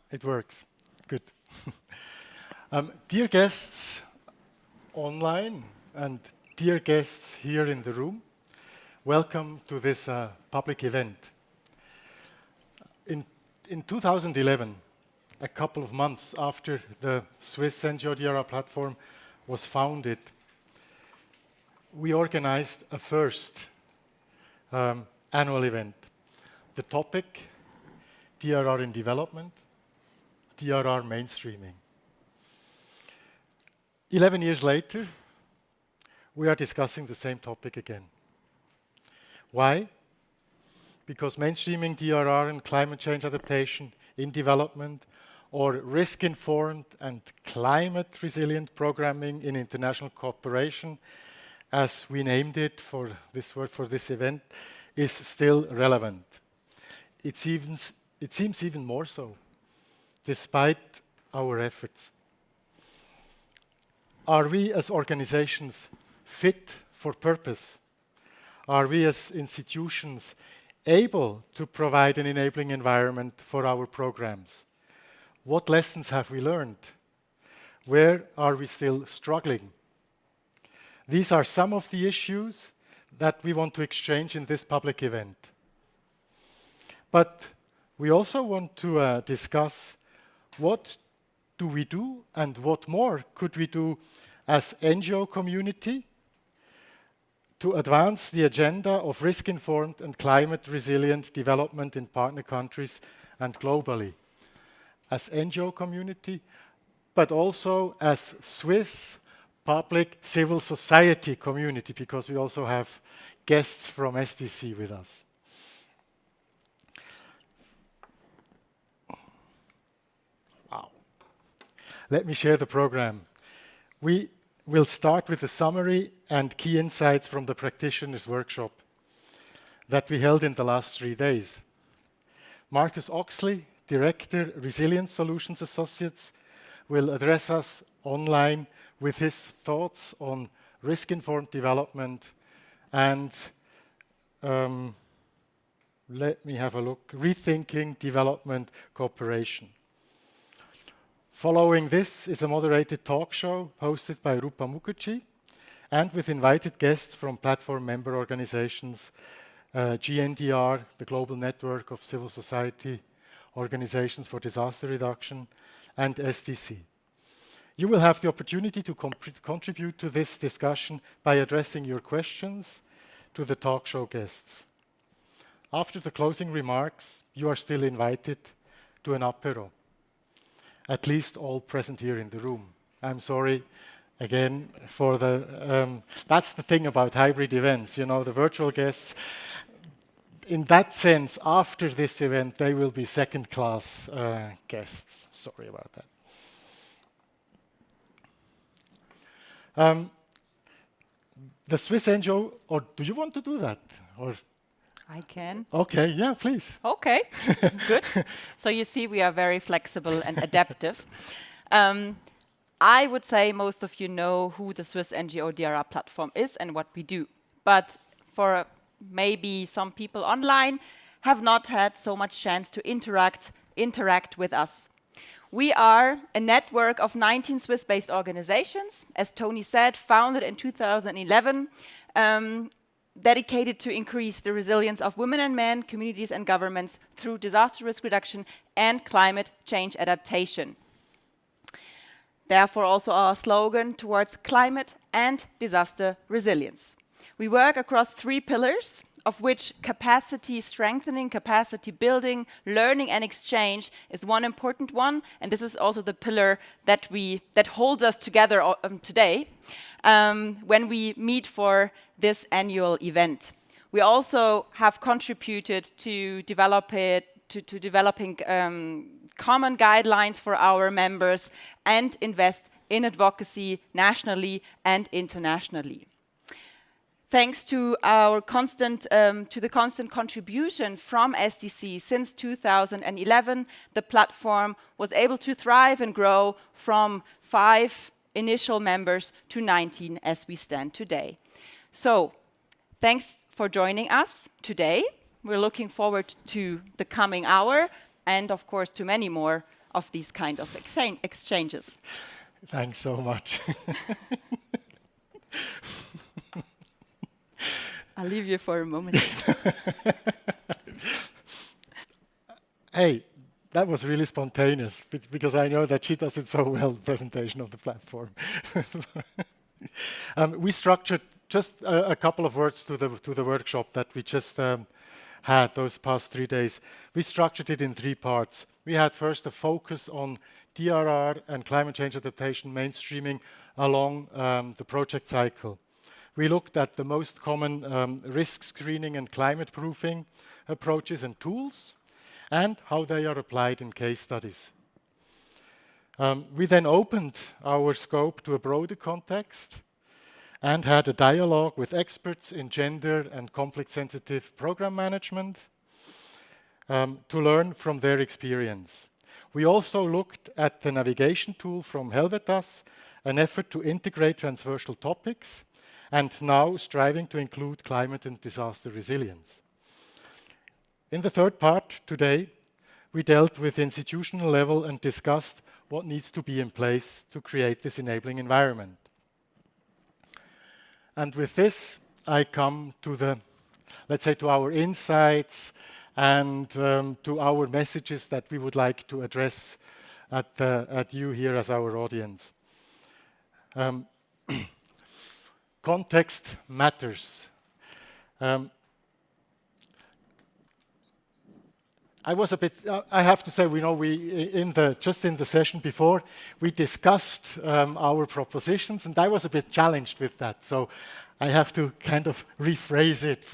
It works. Good. Dear guests online and dear guests here in the room, welcome to this public event. In 2011, a couple of months after the Swiss NGO-DRR platform was founded, we organized a first annual event. The topic, DRR in development, DRR mainstreaming. 11 years later, we are discussing the same topic again. Why? Because mainstreaming DRR and climate change adaptation in development, or risk-informed and climate-resilient programming in international cooperation, as we named it for this word for this event, is still relevant. It seems even more so, despite our efforts. Are we as organizations fit for purpose? Are we as institutions able to provide an enabling environment for our programs? What lessons have we learned? Where are we still struggling? These are some of the issues that we want to exchange in this public event. But we also want to discuss what do we do and what more could we do as NGO community to advance the agenda of risk-informed and climate-resilient development in partner countries and globally. As NGO community, but also as Swiss public civil society community, because we also have guests from SDC with us. Wow. Let me share the program. We will start with a summary and key insights from the practitioners' workshop that we held in the last 3 days. Marcus Oxley, Director, Resilience Solutions Associates, will address us online with his thoughts on risk-informed development and, let me have a look, rethinking development cooperation. Following this is a moderated talk show hosted by Rupa Mukherjee and with invited guests from platform member organizations, GNDR, the Global Network of Civil Society Organizations for Disaster Reduction, and SDC. You will have the opportunity to contribute to this discussion by addressing your questions to the talk show guests. After the closing remarks, you are still invited to an apéro. At least all present here in the room. I'm sorry again for the, that's the thing about hybrid events, you know, the virtual guests. In that sense, after this event, they will be second-class guests. Sorry about that. The Swiss NGO, or do you want to do that? Or I can. Okay, yeah, please. Okay, good. So you see, we are very flexible and adaptive. I would say most of you know who the Swiss NGO-DRR platform is and what we do. But for maybe some people online have not had so much chance to interact with us. We are a network of 19 Swiss-based organizations, as Tony said, founded in 2011, dedicated to increase the resilience of women and men, communities and governments through disaster risk reduction and climate change adaptation. Therefore, also our slogan towards climate and disaster resilience. We work across 3 pillars, of which capacity strengthening, capacity building, learning and exchange is one important one, and this is also the pillar that holds us together today when we meet for this annual event. We also have contributed to developing common guidelines for our members and invest in advocacy nationally and internationally. Thanks to our constant contribution from SDC since 2011, the platform was able to thrive and grow from 5 initial members to 19 as we stand today. So, thanks for joining us today. We're looking forward to the coming hour and, of course, to many more of these kind of exchanges. Thanks so much. I'll leave you for a moment. Hey, that was really spontaneous because I know that she does it so well, the presentation of the platform. We structured just a couple of words to the workshop that we just had those past 3 days. We structured it in 3 parts. We had first a focus on DRR and climate change adaptation mainstreaming along the project cycle. We looked at the most common risk screening and climate proofing approaches and tools, and how they are applied in case studies. We then opened our scope to a broader context and had a dialogue with experts in gender and conflict-sensitive program management to learn from their experience. We also looked at the navigation tool from Helvetas, an effort to integrate transversal topics, and now striving to include climate and disaster resilience. In the third part today, we dealt with institutional level and discussed what needs to be in place to create this enabling environment. And with this, I come to the, let's say, to our insights and to our messages that we would like to address at you here as our audience. Context matters. I was a bit, I have to say, just in the session before, we discussed our propositions, and I was a bit challenged with that. So I have to kind of rephrase it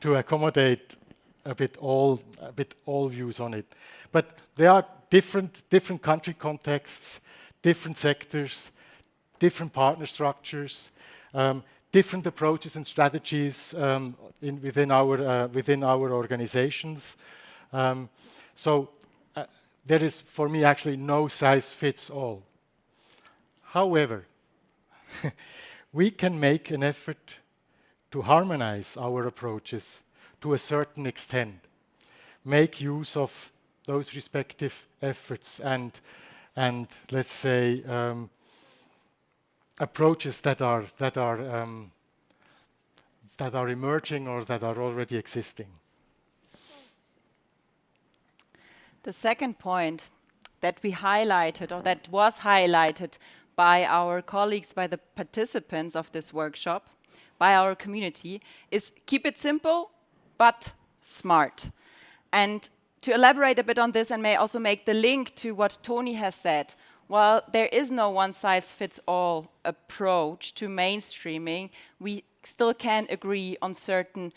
to accommodate a bit all views on it. But there are different country contexts, different sectors, different partner structures, different approaches and strategies within our organizations. So there is, for me, actually no size fits all. However, we can make an effort to harmonize our approaches to a certain extent, make use of those respective efforts and let's say approaches that are emerging or that are already existing. The second point that we highlighted, or that was highlighted by our colleagues, by the participants of this workshop, by our community, is keep it simple, but smart. And to elaborate a bit on this and may also make the link to what Tony has said, while there is no one-size-fits-all approach to mainstreaming, we still can agree on certain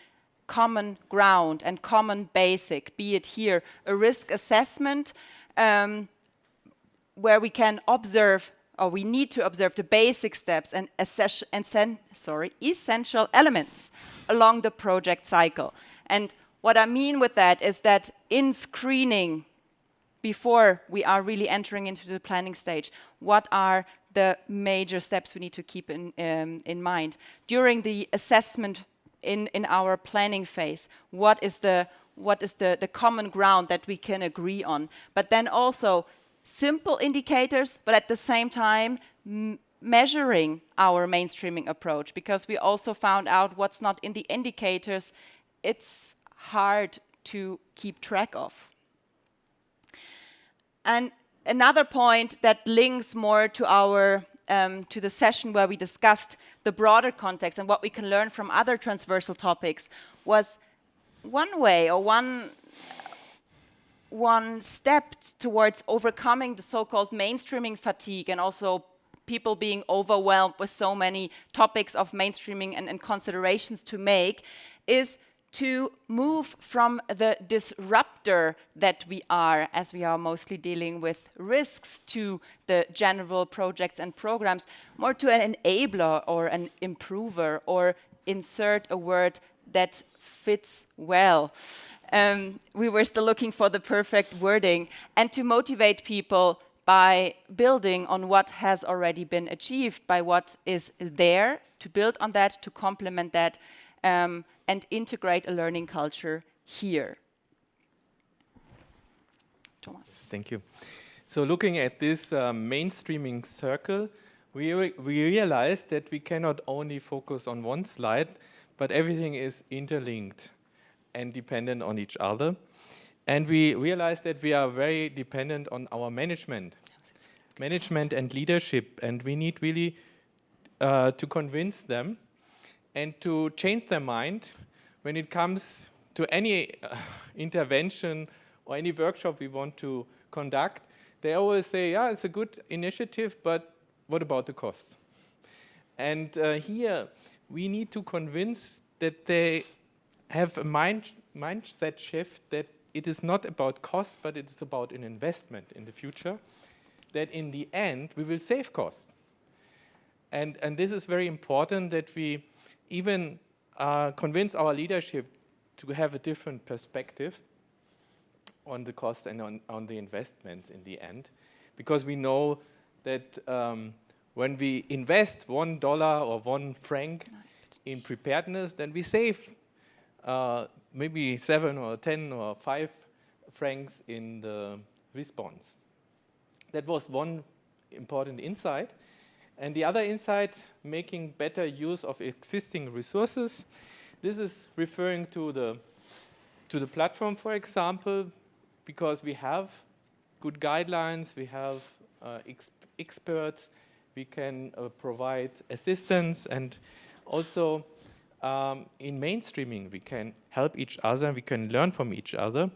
common ground and common basic, be it here a risk assessment where we can observe, or we need to observe the basic steps and essential elements along the project cycle. And what I mean with that is that in screening, before we are really entering into the planning stage, what are the major steps we need to keep in mind? During the assessment in our planning phase, what is the common ground that we can agree on? But then also simple indicators, but at the same time measuring our mainstreaming approach, because we also found out what's not in the indicators, it's hard to keep track of. And another point that links more to our to the session where we discussed the broader context and what we can learn from other transversal topics was one way or one step towards overcoming the so-called mainstreaming fatigue and also people being overwhelmed with so many topics of mainstreaming and considerations to make is to move from the disruptor that we are, as we are mostly dealing with risks to the general projects and programs, more to an enabler or an improver, or insert a word that fits well. We were still looking for the perfect wording, and to motivate people by building on what has already been achieved, by what is there, to build on that, to complement that, and integrate a learning culture here. Thomas. Thank you. So looking at this mainstreaming circle, we realized that we cannot only focus on one slide, but everything is interlinked and dependent on each other. And we realized that we are very dependent on our management and leadership, and we need really to convince them and to change their mind when it comes to any intervention or any workshop we want to conduct. They always say, yeah, it's a good initiative, but what about the costs? And here we need to convince that they have a mindset shift that it is not about cost, but it's about an investment in the future, that in the end we will save costs. And this is very important, that we even convince our leadership to have a different perspective on the cost and on the investments in the end. Because we know that when we invest $1 or 1 franc in preparedness, then we save maybe 7 or 10 or 5 francs in the response. That was one important insight. And the other insight, making better use of existing resources. This is referring to the platform, for example, because we have good guidelines, we have experts, we can provide assistance, and also in mainstreaming we can help each other, we can learn from each other.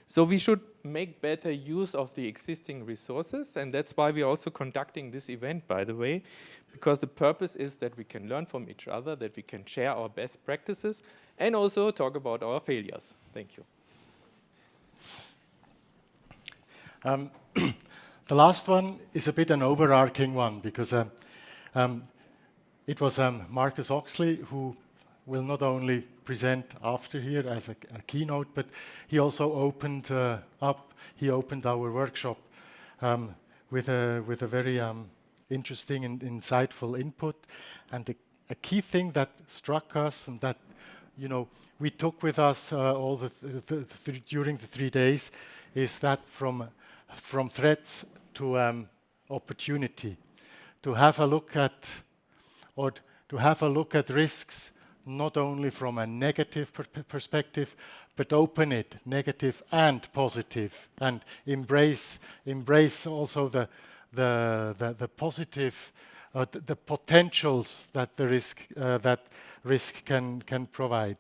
So we should make better use of the existing resources, and that's why we're also conducting this event, by the way, because the purpose is that we can learn from each other, that we can share our best practices, and also talk about our failures. Thank you. The last one is a bit an overarching one, because it was Marcus Oxley who will not only present after here as a keynote, but he also opened our workshop with a very interesting and insightful input. And a key thing that struck us, and that we took with us during the 3 days, is that from threats to opportunity, to have a look at risks not only from a negative perspective, but open it, negative and positive, and embrace also the positive, the potentials that that risk can provide.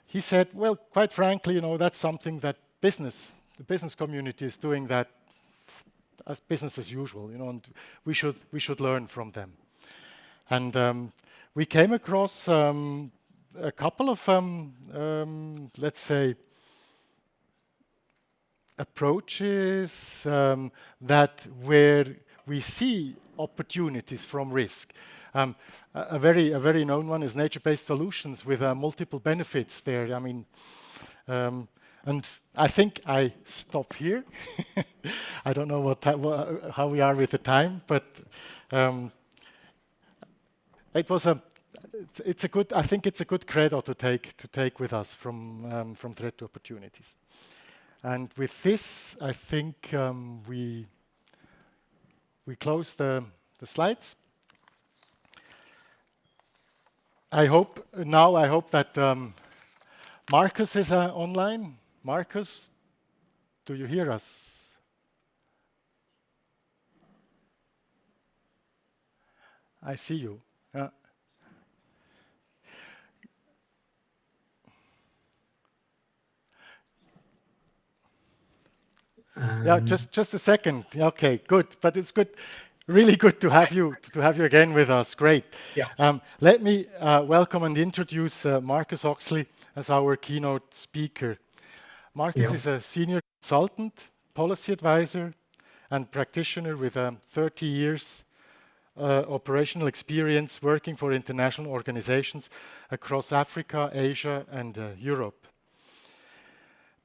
He said, well, quite frankly, that's something that the business community is doing that as business as usual, and we should learn from them. And we came across a couple of, let's say, approaches that where we see opportunities from risk. A very known one is nature-based solutions with multiple benefits there. I mean, and I think I stop here. I don't know how we are with the time, but it's a good. I think it's a good credo to take with us from threat to opportunities. And with this, I think we close the slides. I hope that Marcus is online. Marcus, do you hear us? I see you. Yeah, just a second. Okay, good. But it's good, really good to have you again with us. Great. Yeah. Let me welcome and introduce Marcus Oxley as our keynote speaker. Marcus is a senior consultant, policy advisor, and practitioner with 30 years operational experience working for international organizations across Africa, Asia, and Europe.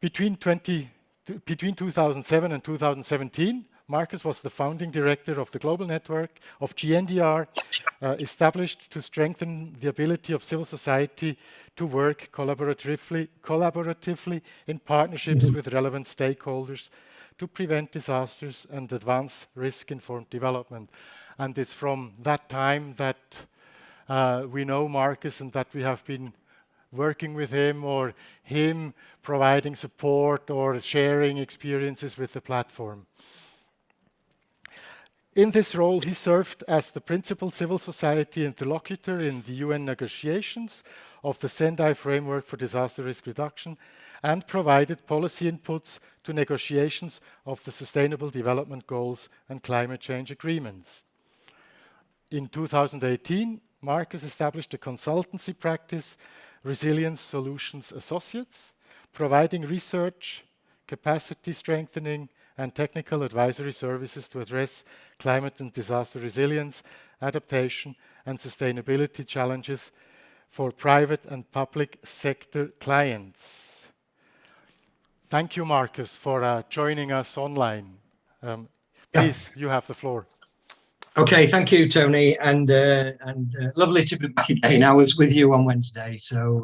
Between 2007 and 2017, Marcus was the founding director of the global network of GNDR, established to strengthen the ability of civil society to work collaboratively in partnerships with relevant stakeholders to prevent disasters and advance risk-informed development. And it's from that time that we know Marcus and that we have been working with him or him providing support or sharing experiences with the platform. In this role, he served as the principal civil society interlocutor in the UN negotiations of the Sendai Framework for Disaster Risk Reduction and provided policy inputs to negotiations of the Sustainable Development Goals and climate change agreements. In 2018, Marcus established a consultancy practice, Resilience Solutions Associates, providing research, capacity strengthening, and technical advisory services to address climate and disaster resilience, adaptation, and sustainability challenges for private and public sector clients. Thank you, Marcus, for joining us online. Please, you have the floor. Okay, thank you, Tony, and lovely to be back again. I was with you on Wednesday, so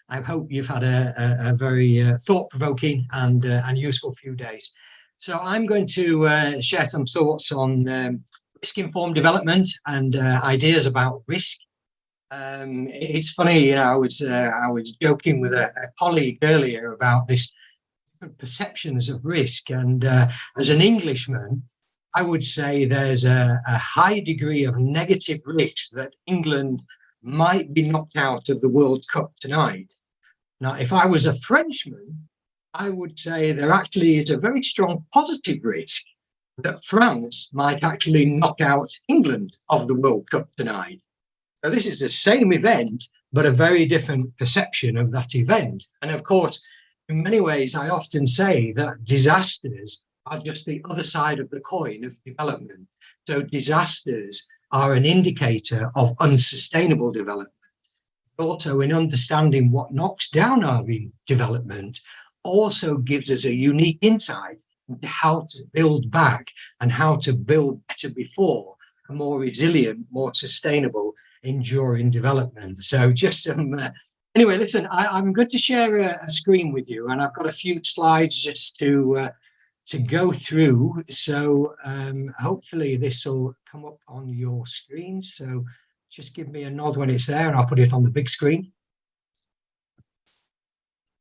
I hope you've had a very thought-provoking and useful few days. So I'm going to share some thoughts on risk-informed development and ideas about risk. It's funny, you know, I was joking with a colleague earlier about this different perceptions of risk, and as an Englishman, I would say there's a high degree of negative risk that England might be knocked out of the World Cup tonight. Now, if I was a Frenchman, I would say there actually is a very strong positive risk that France might actually knock out England of the World Cup tonight. So this is the same event, but a very different perception of that event. And of course, in many ways, I often say that disasters are just the other side of the coin of development. So disasters are an indicator of unsustainable development. Also, in understanding what knocks down our development also gives us a unique insight into how to build back and how to build better before a more resilient, more sustainable, enduring development. So just anyway, listen, I'm going to share a screen with you, and I've got a few slides just to go through. So hopefully this will come up on your screen. So just give me a nod when it's there and I'll put it on the big screen.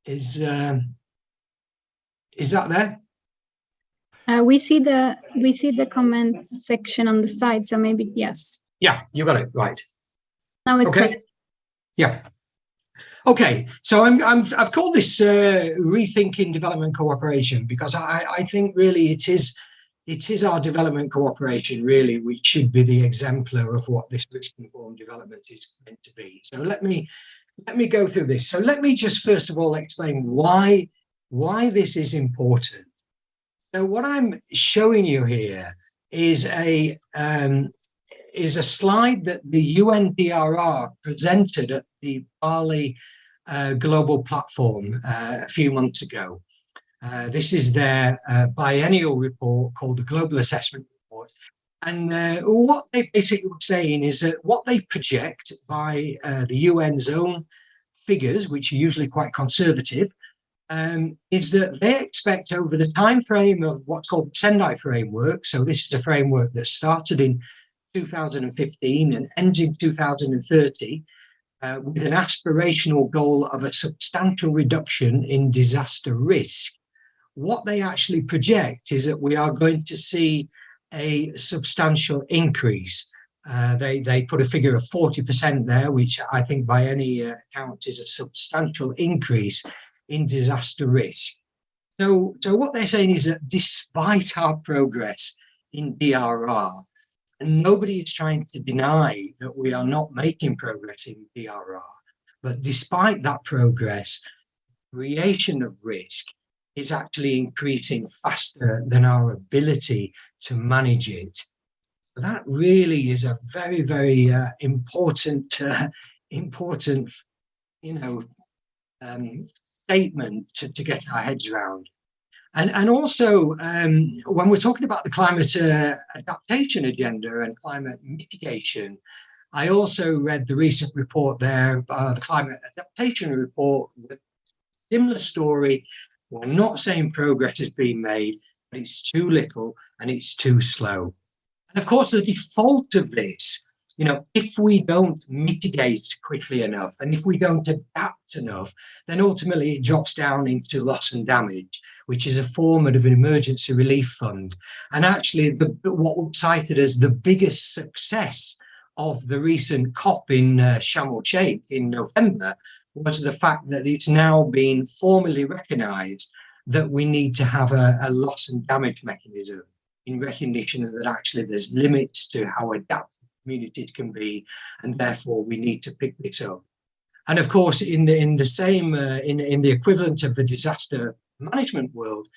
Is that there? We see the comment section on the side, so maybe yes. Yeah, you got it right. Now it's okay. correct. Yeah. Okay, so I've called this rethinking development cooperation because I think really it is our development cooperation really which should be the exemplar of what this risk-informed development is meant to be. So let me go through this. So let me just first of all explain why this is important. So what I'm showing you here is a slide that the UNDRR presented at the Bali Global Platform a few months ago. This is their biennial report called the Global Assessment Report. And what they basically were saying is that what they project by the UN's own figures, which are usually quite conservative, is that they expect over the time frame of what's called the Sendai Framework. So this is a framework that started in 2015 and ends in 2030 with an aspirational goal of a substantial reduction in disaster risk. What they actually project is that we are going to see a substantial increase. They put a figure of 40% there, which I think by any account is a substantial increase in disaster risk. So what they're saying is that despite our progress in DRR, and nobody is trying to deny that we are not making progress in DRR, but despite that progress, creation of risk is actually increasing faster than our ability to manage it. So that really is a very, very important, statement to get our heads around. And also, when we're talking about the climate adaptation agenda and climate mitigation, I also read the recent report there, the climate adaptation report, with a similar story. We're not saying progress has been made, but it's too little and it's too slow. And of course, the default of this, if we don't mitigate quickly enough and if we don't adapt enough, then ultimately it drops down into loss and damage, which is a form of an emergency relief fund. And actually, what was cited as the biggest success of the recent COP in Sharm el-Sheikh in November was the fact that it's now been formally recognised that we need to have a loss and damage mechanism, in recognition that actually there's limits to how adaptive communities can be, and therefore we need to pick this up. And of course, in the equivalent of the disaster management world,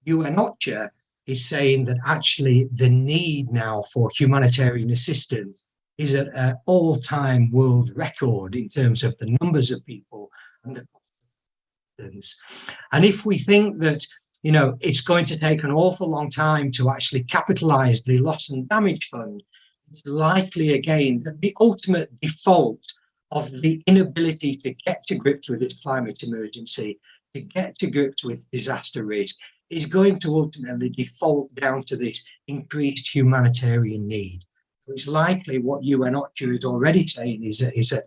UN OCHA is saying that actually the need now for humanitarian assistance is at an all-time world record in terms of the numbers of people and the costs. And if we think that it's going to take an awful long time to actually capitalize the loss and damage fund, it's likely again that the ultimate default of the inability to get to grips with this climate emergency, to get to grips with disaster risk, is going to ultimately default down to this increased humanitarian need. It's likely what UN OCHA is already saying is at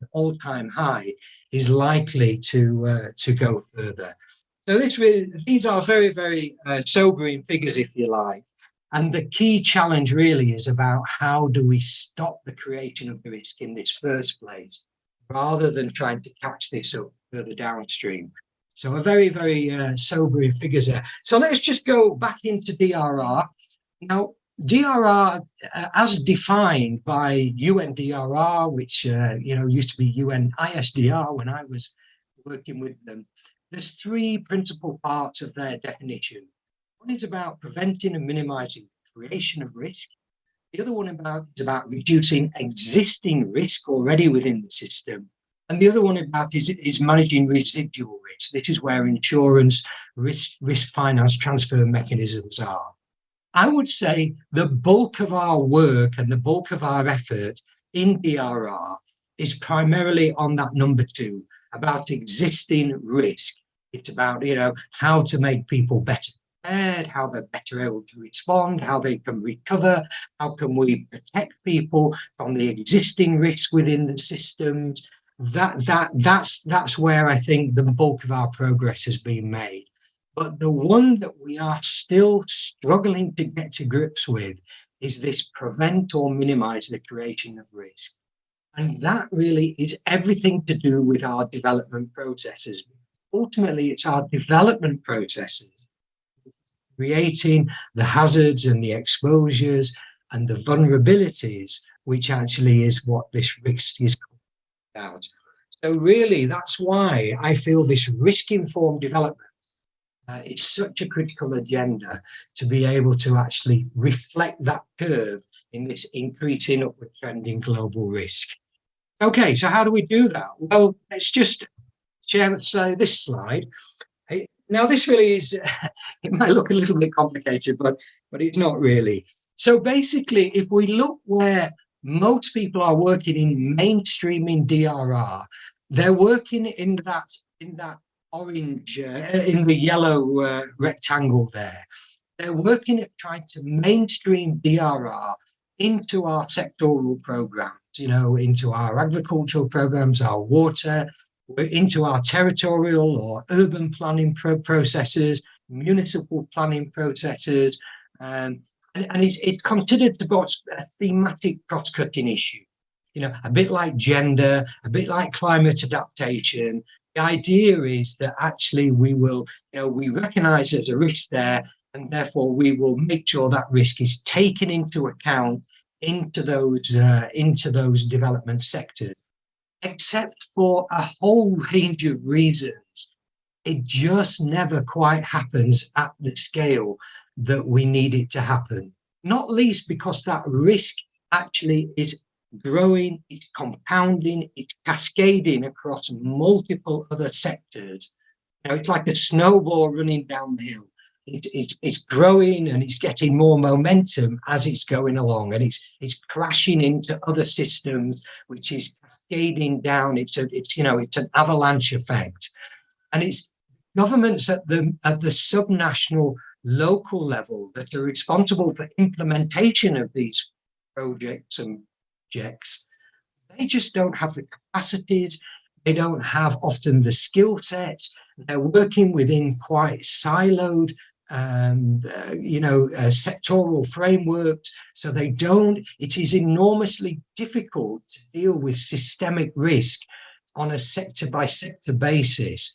an all-time high, is likely to go further. So these are very, very sobering figures, if you like. And the key challenge really is about how do we stop the creation of the risk in this first place, rather than trying to catch this up further downstream. So a very, very sobering figures there. So let's just go back into DRR. Now, DRR, as defined by UNDRR, which used to be UNISDR when I was working with them, there's three principal parts of their definition. One is about preventing and minimizing creation of risk. The other one is about reducing existing risk already within the system. And the other one is managing residual risk. This is where insurance, risk finance transfer mechanisms are. I would say the bulk of our work and the bulk of our effort in DRR is primarily on that number two, about existing risk. It's about, how to make people better prepared, how they're better able to respond, how they can recover, how can we protect people from the existing risk within the systems. That's where I think the bulk of our progress has been made. But the one that we are still struggling to get to grips with is this prevent or minimize the creation of risk. And that really is everything to do with our development processes. Ultimately, it's our development processes, creating the hazards and the exposures and the vulnerabilities, which actually is what this risk is about. So really, that's why I feel this risk-informed development is such a critical agenda, to be able to actually reflect that curve in this increasing upward trend in global risk. Okay, so how do we do that? Well, let's just share this slide. Now, this really is, it might look a little bit complicated, but it's not really. So basically, if we look where most people are working in mainstreaming DRR, they're working in that orange, in the yellow rectangle there. They're working at trying to mainstream DRR into our sectoral programs, into our agricultural programs, our water, into our territorial or urban planning processes, municipal planning processes, and it's considered to be a thematic cross-cutting issue. A bit like gender, a bit like climate adaptation. The idea is that actually we will, we recognize there's a risk there, and therefore we will make sure that risk is taken into account into those development sectors. Except for a whole range of reasons, it just never quite happens at the scale that we need it to happen. Not least because that risk actually is growing, it's compounding, it's cascading across multiple other sectors. It's like a snowball running down the hill. it's growing and it's getting more momentum as it's going along, and it's crashing into other systems, which is cascading down. It's an avalanche effect, and it's governments at the subnational local level that are responsible for implementation of these projects and projects. They just don't have the capacities. They don't have often the skill sets. They're working within quite siloed, sectoral frameworks. So it is enormously difficult to deal with systemic risk on a sector by sector basis.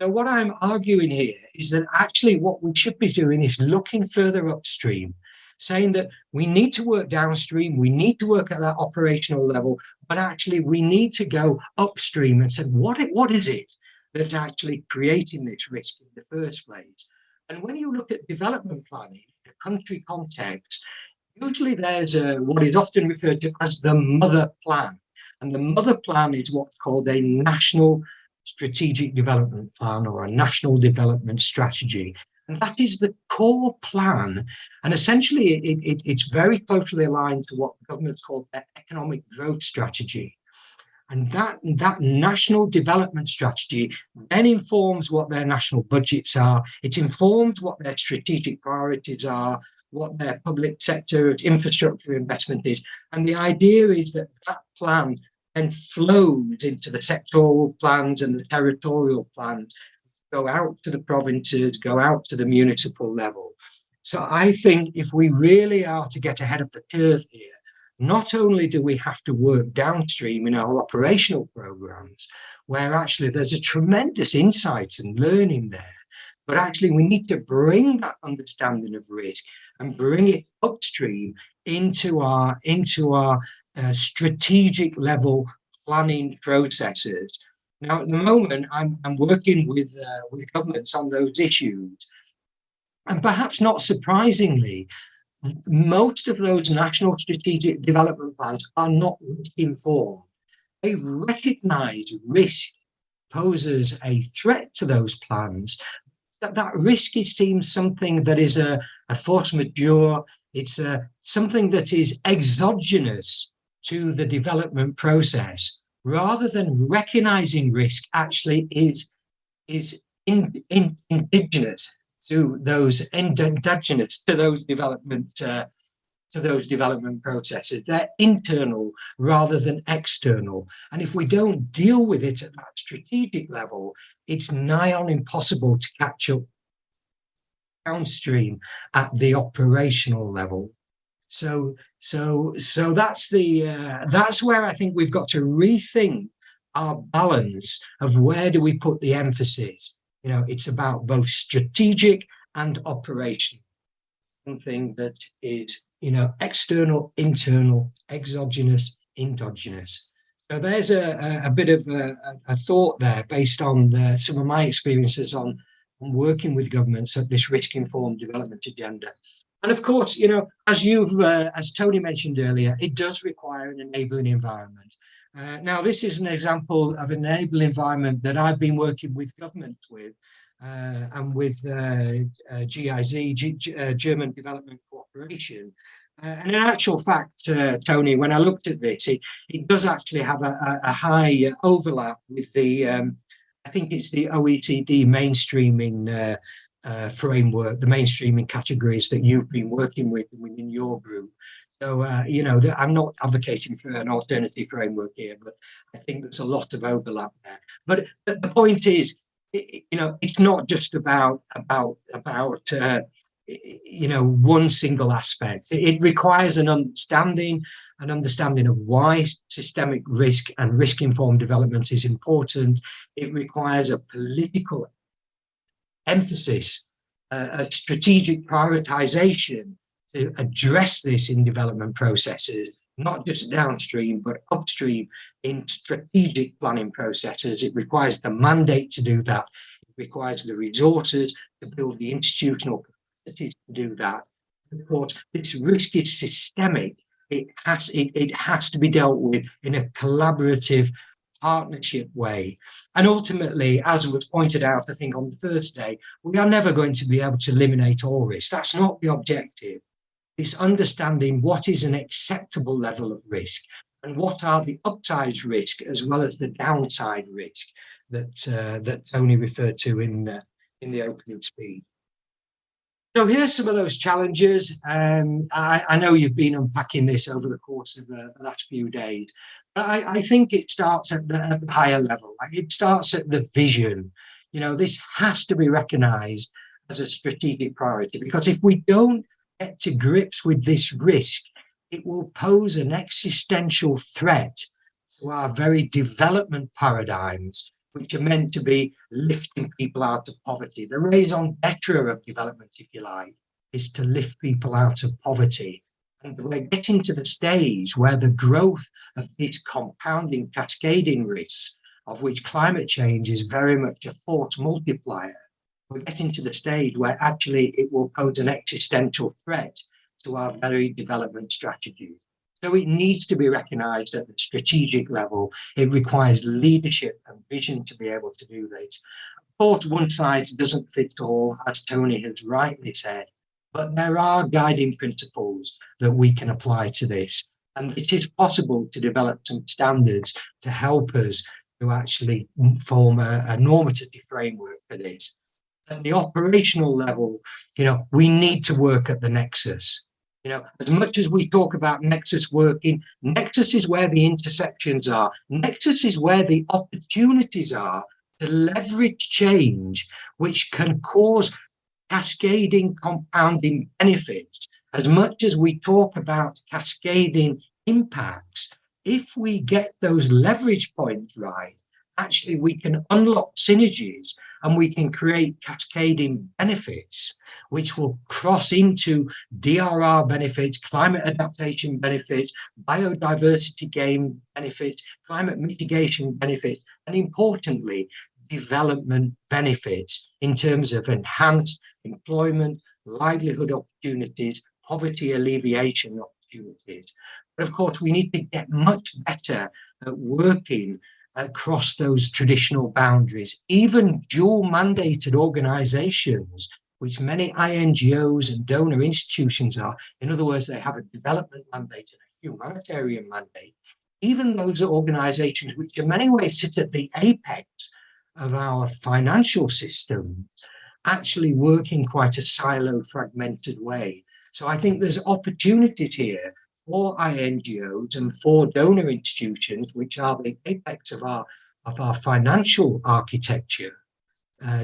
So what I'm arguing here is that actually what we should be doing is looking further upstream, saying that we need to work downstream, we need to work at that operational level, but actually we need to go upstream and say, what is it that's actually creating this risk in the first place? And when you look at development planning in a country context, usually there's what is often referred to as the mother plan. And the mother plan is what's called a national strategic development plan or a national development strategy. And that is the core plan. And essentially, it's very closely aligned to what governments call their economic growth strategy. And that national development strategy then informs what their national budgets are. It informs what their strategic priorities are, what their public sector infrastructure investment is. And the idea is that that plan then flows into the sectoral plans and the territorial plans, go out to the provinces, go out to the municipal level. So I think if we really are to get ahead of the curve here, not only do we have to work downstream in our operational programs, where actually there's a tremendous insight and learning there, but actually we need to bring that understanding of risk and bring it upstream into our strategic level planning processes. Now, at the moment, I'm working with governments on those issues. And perhaps not surprisingly, most of those national strategic development plans are not risk-informed. They recognize risk poses a threat to those plans. That risk is seen something that is a force majeure. It's something that is exogenous to the development process, rather than recognizing risk actually is indigenous to those development processes. They're internal rather than external. And if we don't deal with it at that strategic level, it's nigh on impossible to catch up downstream at the operational level. So that's where I think we've got to rethink our balance of where do we put the emphasis. It's about both strategic and operational, something that is, external, internal, exogenous, endogenous. So there's a bit of a thought there based on some of my experiences on working with governments at this risk-informed development agenda. And of course, as Tony mentioned earlier, it does require an enabling environment. Now, this is an example of an enabling environment that I've been working with governments with, and with GIZ, German Development Cooperation. And in actual fact, Tony, when I looked at this, it does actually have a high overlap with the, I think it's the OECD mainstreaming framework, the mainstreaming categories that you've been working with within your group. So, I'm not advocating for an alternative framework here, but I think there's a lot of overlap there. But the point is, it's not just about one single aspect. It requires an understanding of why systemic risk and risk-informed development is important. It requires a political emphasis, a strategic prioritization to address this in development processes, not just downstream, but upstream in strategic planning processes. It requires the mandate to do that. It requires the resources to build the institutional capacities to do that. Of course, this risk is systemic. It has to be dealt with in a collaborative partnership way. And ultimately, as was pointed out, I think on the first day, we are never going to be able to eliminate all risk. That's not the objective. It's understanding what is an acceptable level of risk and what are the upside risk as well as the downside risk that Tony referred to in the opening speech. So here's some of those challenges. I know you've been unpacking this over the course of the last few days, but I think it starts at the higher level. It starts at the vision. You know, this has to be recognized as a strategic priority, because if we don't get to grips with this risk, it will pose an existential threat to our very development paradigms, which are meant to be lifting people out of poverty. The raison d'etre of development, if you like, is to lift people out of poverty. And we're getting to the stage where the growth of these compounding, cascading risks, of which climate change is very much a force multiplier, we're getting to the stage where actually it will pose an existential threat to our very development strategies. So it needs to be recognized at the strategic level. It requires leadership and vision to be able to do this. Of course, one size doesn't fit all, as Tony has rightly said, but there are guiding principles that we can apply to this. And it is possible to develop some standards to help us to actually form a normative framework for this. At the operational level, you know, we need to work at the nexus. You know, as much as we talk about nexus working, nexus is where the intersections are. Nexus is where the opportunities are to leverage change, which can cause cascading, compounding benefits. As much as we talk about cascading impacts, if we get those leverage points right, actually we can unlock synergies and we can create cascading benefits, which will cross into DRR benefits, climate adaptation benefits, biodiversity gain benefits, climate mitigation benefits, and importantly, development benefits in terms of enhanced employment, livelihood opportunities, poverty alleviation opportunities. But of course, we need to get much better at working across those traditional boundaries. Even dual mandated organizations, which many INGOs and donor institutions are, in other words, they have a development mandate and a humanitarian mandate, even those organizations which in many ways sit at the apex of our financial system, actually work in quite a siloed, fragmented way. So I think there's opportunities here for INGOs and for donor institutions, which are the apex of our financial architecture,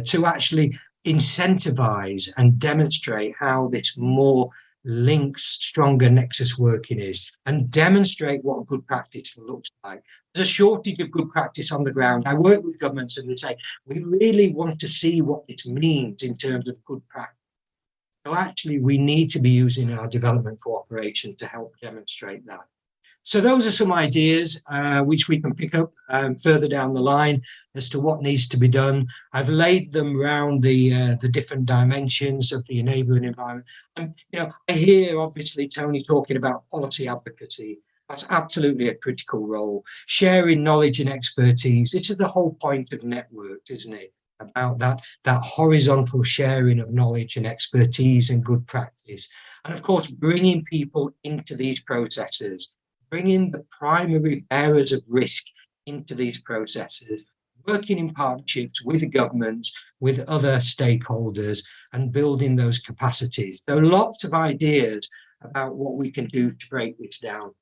to actually incentivize and demonstrate how this more links stronger nexus working is, and demonstrate what good practice looks like. There's a shortage of good practice on the ground. I work with governments and they say, we really want to see what it means in terms of good practice. So actually, we need to be using our development cooperation to help demonstrate that. So those are some ideas which we can pick up further down the line as to what needs to be done. I've laid them around the different dimensions of the enabling environment. And you know, I hear obviously Tony talking about policy advocacy. That's absolutely a critical role. Sharing knowledge and expertise. This is the whole point of networks, isn't it? About that horizontal sharing of knowledge and expertise and good practice. And of course, bringing people into these processes, bringing the primary bearers of risk into these processes, working in partnerships with governments, with other stakeholders, and building those capacities. There are lots of ideas about what we can do to break this down.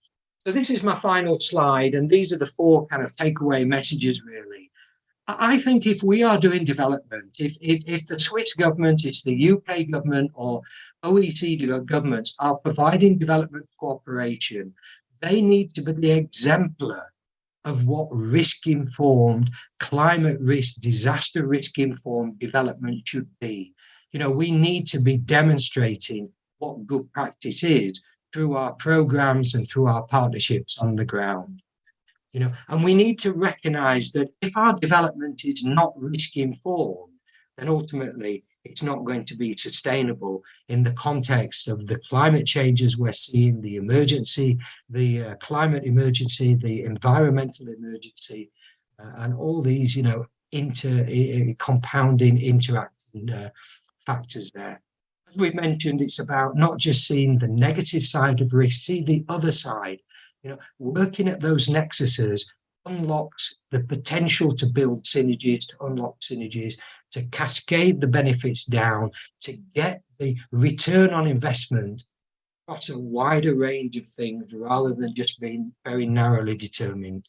So this is my final slide, and these are the four kind of takeaway messages, really. I think if we are doing development, if the Swiss government, it's the UK government or OECD governments are providing development cooperation, they need to be the exemplar of what risk-informed, climate risk, disaster risk-informed development should be. You know, we need to be demonstrating what good practice is through our programs and through our partnerships on the ground. You know, and we need to recognize that if our development is not risk-informed, then ultimately it's not going to be sustainable in the context of the climate changes we're seeing, the emergency, the climate emergency, the environmental emergency, and all these, compounding, interacting factors there. As we mentioned, it's about not just seeing the negative side of risk, see the other side. Working at those nexuses unlocks the potential to build synergies, to unlock synergies, to cascade the benefits down, to get the return on investment across a wider range of things rather than just being very narrowly determined.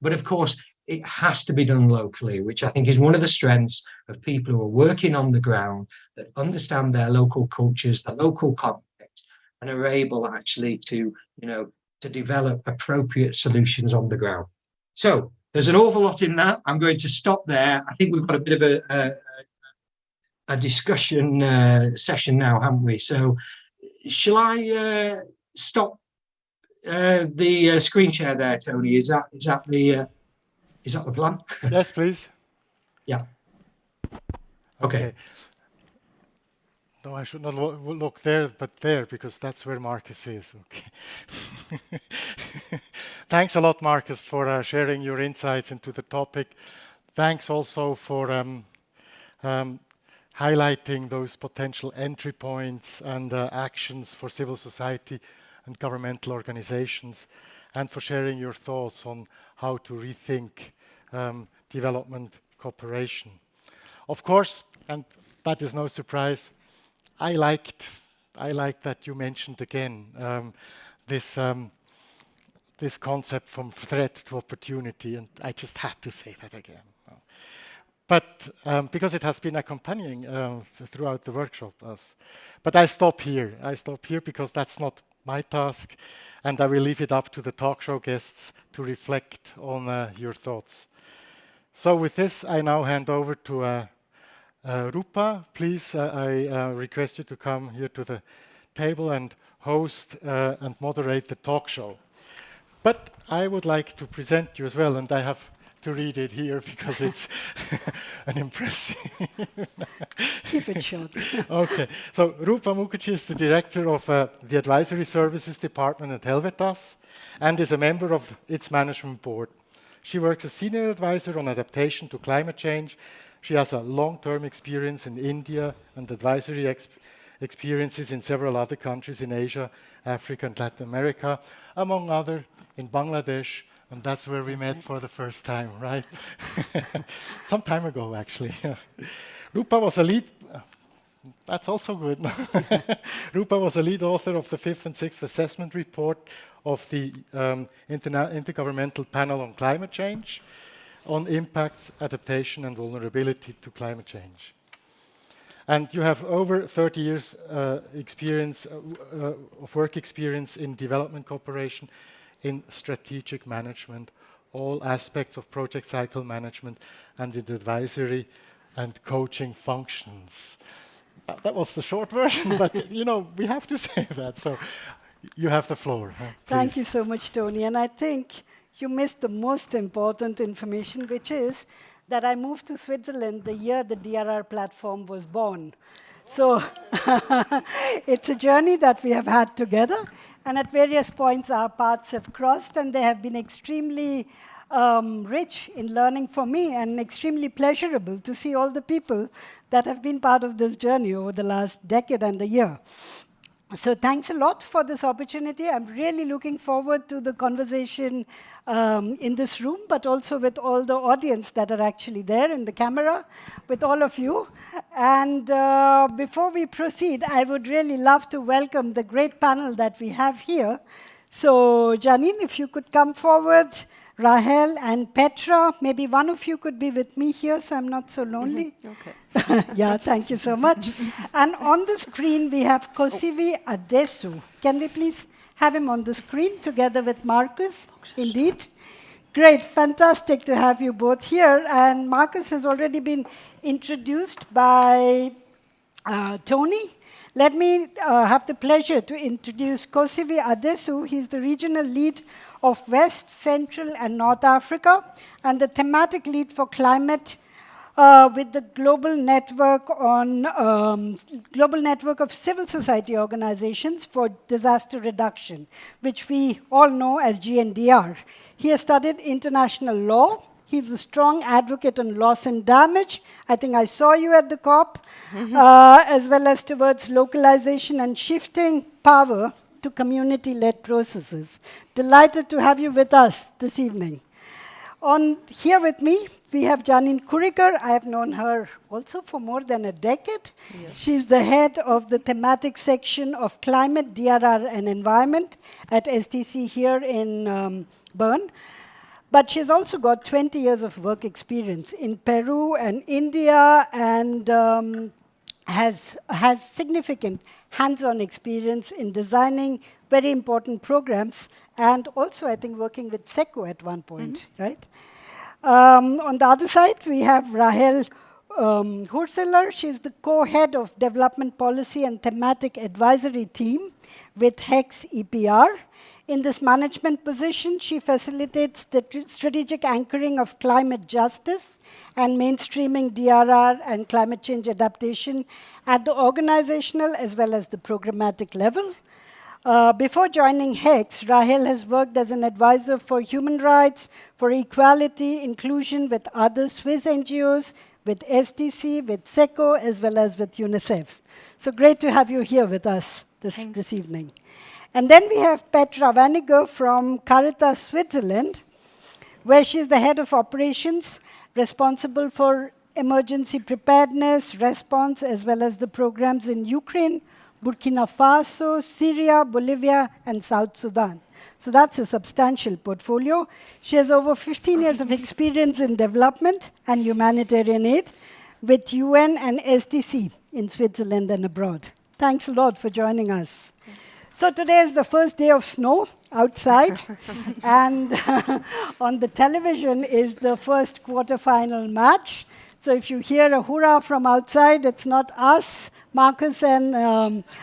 But of course, it has to be done locally, which I think is one of the strengths of people who are working on the ground, that understand their local cultures, the local context, and are able actually to develop appropriate solutions on the ground. So there's an awful lot in that. I'm going to stop there. I think we've got a bit of a discussion session now, haven't we? So shall I stop the screen share there, Tony? Is that the plan? Yes, please. Yeah. Okay. No, I should not look there, but there, because that's where Marcus is. Okay. Thanks a lot, Marcus, for sharing your insights into the topic. Thanks also for highlighting those potential entry points and actions for civil society and governmental organizations, and for sharing your thoughts on how to rethink development cooperation. Of course, and that is no surprise, I liked that you mentioned again this concept from threat to opportunity, and I just had to say that again. But because it has been accompanying throughout the workshop. But I stop here. Because that's not my task, and I will leave it up to the talk show guests to reflect on your thoughts. So with this, I now hand over to Rupa. Please, I request you to come here to the table and host and moderate the talk show. But I would like to present you as well, and I have to read it here because it's an impressive. Keep it short. Okay, so Rupa Mukherjee is the director of the Advisory Services Department at Helvetas and is a member of its management board. She works as senior advisor on adaptation to climate change. She has a long-term experience in India and advisory experiences in several other countries in Asia, Africa, and Latin America, among other in Bangladesh, and that's where we met for the first time, right? Some time ago, actually. Rupa was a lead. That's also good. Rupa was a lead author of the 5th and 6th assessment report of the Intergovernmental Panel on Climate Change on impacts, adaptation, and vulnerability to climate change. And you have over 30 years of work experience in development cooperation, in strategic management, all aspects of project cycle management, and in the advisory and coaching functions. That was the short version, but we have to say that. So you have the floor. Thank you so much, Tony. And I think you missed the most important information, which is that I moved to Switzerland the year the DRR platform was born. So it's a journey that we have had together, and at various points our paths have crossed, and they have been extremely rich in learning for me, and extremely pleasurable to see all the people that have been part of this journey over the last decade and a year. So thanks a lot for this opportunity. I'm really looking forward to the conversation in this room, but also with all the audience that are actually there in the camera, with all of you. And before we proceed, I would really love to welcome the great panel that we have here. So Janine, if you could come forward, Rahel and Petra, maybe one of you could be with me here so I'm not so lonely. Okay. Yeah, thank you so much. And on the screen, we have Kosivi Adesu. Can we please have him on the screen together with Marcus? Indeed. Great, fantastic to have you both here. And Marcus has already been introduced by Tony. Let me have the pleasure to introduce Kosivi Adesu. He's the regional lead of West, Central, and North Africa, and the thematic lead for climate with the global network of civil society organizations for disaster reduction, which we all know as GNDR. He has studied international law. He's a strong advocate on loss and damage. I think I saw you at the COP, as well as towards localization and shifting power to community-led processes. Delighted to have you with us this evening. Here with me, we have Janine Kuriker. I have known her also for more than a decade. Yes. She's the head of the thematic section of Climate, DRR, and Environment at SDC here in Bern. But she's also got 20 years of work experience in Peru and India, and has significant hands-on experience in designing very important programs, and also, I think, working with SECO at one point, right? On the other side, we have Rahel Hurseler. She's the co-head of Development Policy and Thematic Advisory Team with HEX EPR. In this management position, she facilitates the strategic anchoring of climate justice and mainstreaming DRR and climate change adaptation at the organizational as well as the programmatic level. Before joining HEX, Rahel has worked as an advisor for human rights, for equality, inclusion with other Swiss NGOs, with SDC, with SECO, as well as with UNICEF. So great to have you here with us this evening. And then we have Petra Vaniger from Caritas Switzerland, where she's the head of operations, responsible for emergency preparedness, response, as well as the programs in Ukraine, Burkina Faso, Syria, Bolivia, and South Sudan. So that's a substantial portfolio. She has over 15 years of experience in development and humanitarian aid with UN and SDC in Switzerland and abroad. Thanks a lot for joining us. So today is the first day of snow outside, and on the television is the first quarterfinal match. So if you hear a hurrah from outside, it's not us, Marcus and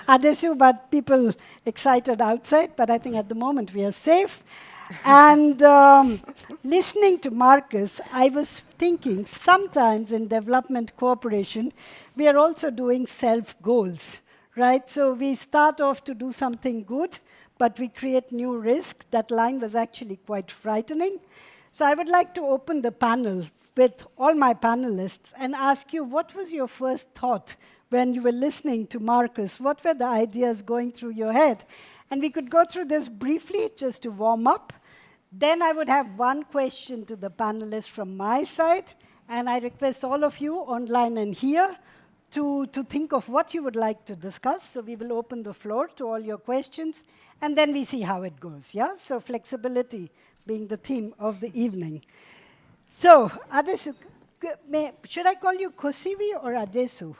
Adesu, but people excited outside. But I think at the moment we are safe. And listening to Marcus, I was thinking sometimes in development cooperation, we are also doing self-goals, right? So we start off to do something good, but we create new risk. That line was actually quite frightening. So I would like to open the panel with all my panelists and ask you, what was your first thought when you were listening to Marcus? What were the ideas going through your head? And we could go through this briefly just to warm up. Then I would have one question to the panelists from my side, and I request all of you online and here to think of what you would like to discuss. So we will open the floor to all your questions, and then we see how it goes, yeah? So flexibility being the theme of the evening. So, Adesu, should I call you Kosivi or Adesu?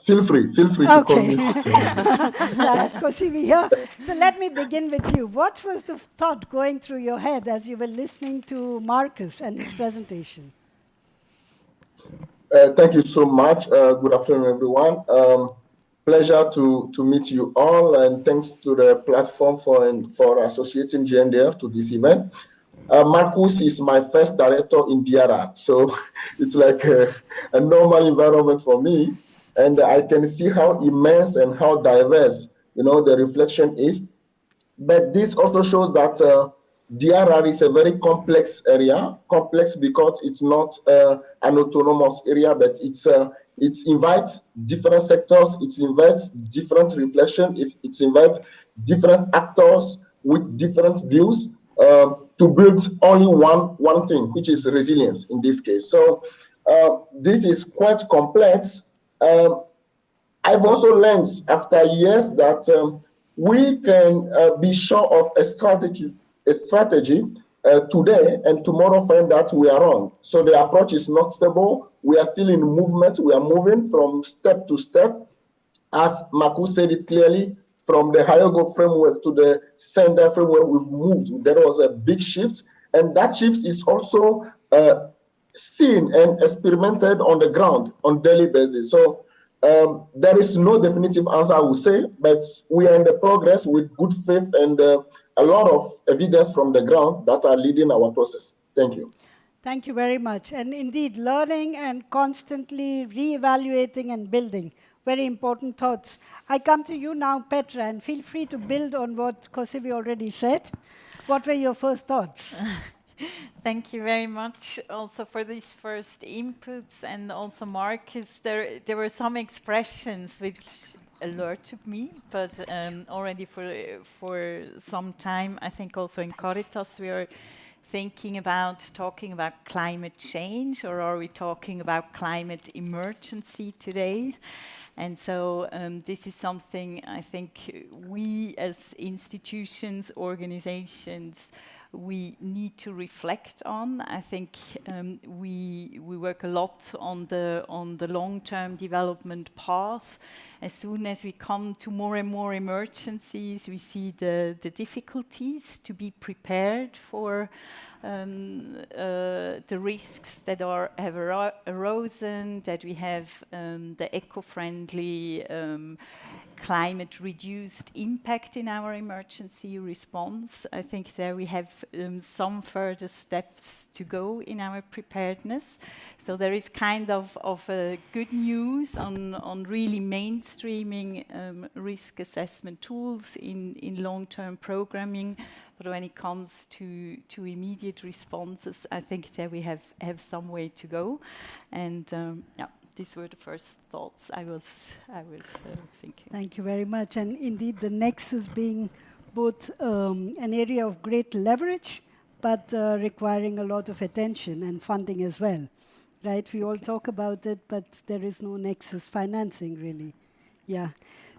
Feel free to call me. I have Kosivi here. So let me begin with you. What was the thought going through your head as you were listening to Marcus and his presentation? Thank you so much. Good afternoon, everyone. Pleasure to meet you all, and thanks to the platform for associating GNDF to this event. Marcus is my first director in DRR, so it's like a normal environment for me, and I can see how immense and how diverse, the reflection is. But this also shows that DRR is a very complex area, complex because it's not an autonomous area, but it invites different sectors, it invites different reflection, it invites different actors with different views to build only one thing, which is resilience in this case. So this is quite complex. I've also learned after years that we can be sure of a strategy today, and tomorrow find that we are wrong. So the approach is not stable. We are still in movement. We are moving from step to step. As Marcus said it clearly, from the Hyogo framework to the Sender framework, we've moved. There was a big shift, and that shift is also seen and experimented on the ground on daily basis. So there is no definitive answer, I would say, but we are in the progress with good faith and a lot of evidence from the ground that are leading our process. Thank you. Thank you very much. And indeed, learning and constantly re-evaluating and building. Very important thoughts. I come to you now, Petra, and feel free to build on what Kosivi already said. What were your first thoughts? Thank you very much also for these first inputs, and also Marcus, there were some expressions which alerted me, but already for some time, I think also in Caritas we are thinking about talking about climate change, or are we talking about climate emergency today? And so this is something I think we as institutions, organizations, we need to reflect on. I think we work a lot on the long-term development path. As soon as we come to more and more emergencies, we see the difficulties to be prepared for the risks that have arisen, that we have the eco-friendly climate-reduced impact in our emergency response. I think there we have some further steps to go in our preparedness. So there is kind of good news on really mainstreaming risk assessment tools in long-term programming. But when it comes to immediate responses, I think there we have some way to go. And yeah. These were the first thoughts I was thinking. Thank you very much. And indeed, the nexus being both an area of great leverage, but requiring a lot of attention and funding as well, right? We all talk about it, but there is no nexus financing, really. Yeah.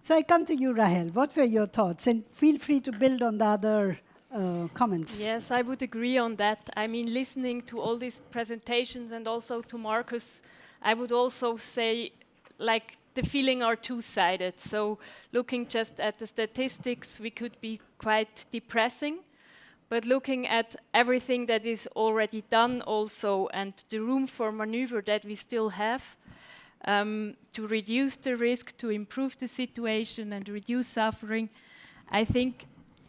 So I come to you, Rahel. What were your thoughts? And feel free to build on the other comments. Yes, I would agree on that. I mean, listening to all these presentations and also to Marcus, I would also say, like, the feeling are two-sided. So looking just at the statistics, we could be quite depressing. But looking at everything that is already done also, and the room for maneuver that we still have, to reduce the risk, to improve the situation and reduce suffering, I think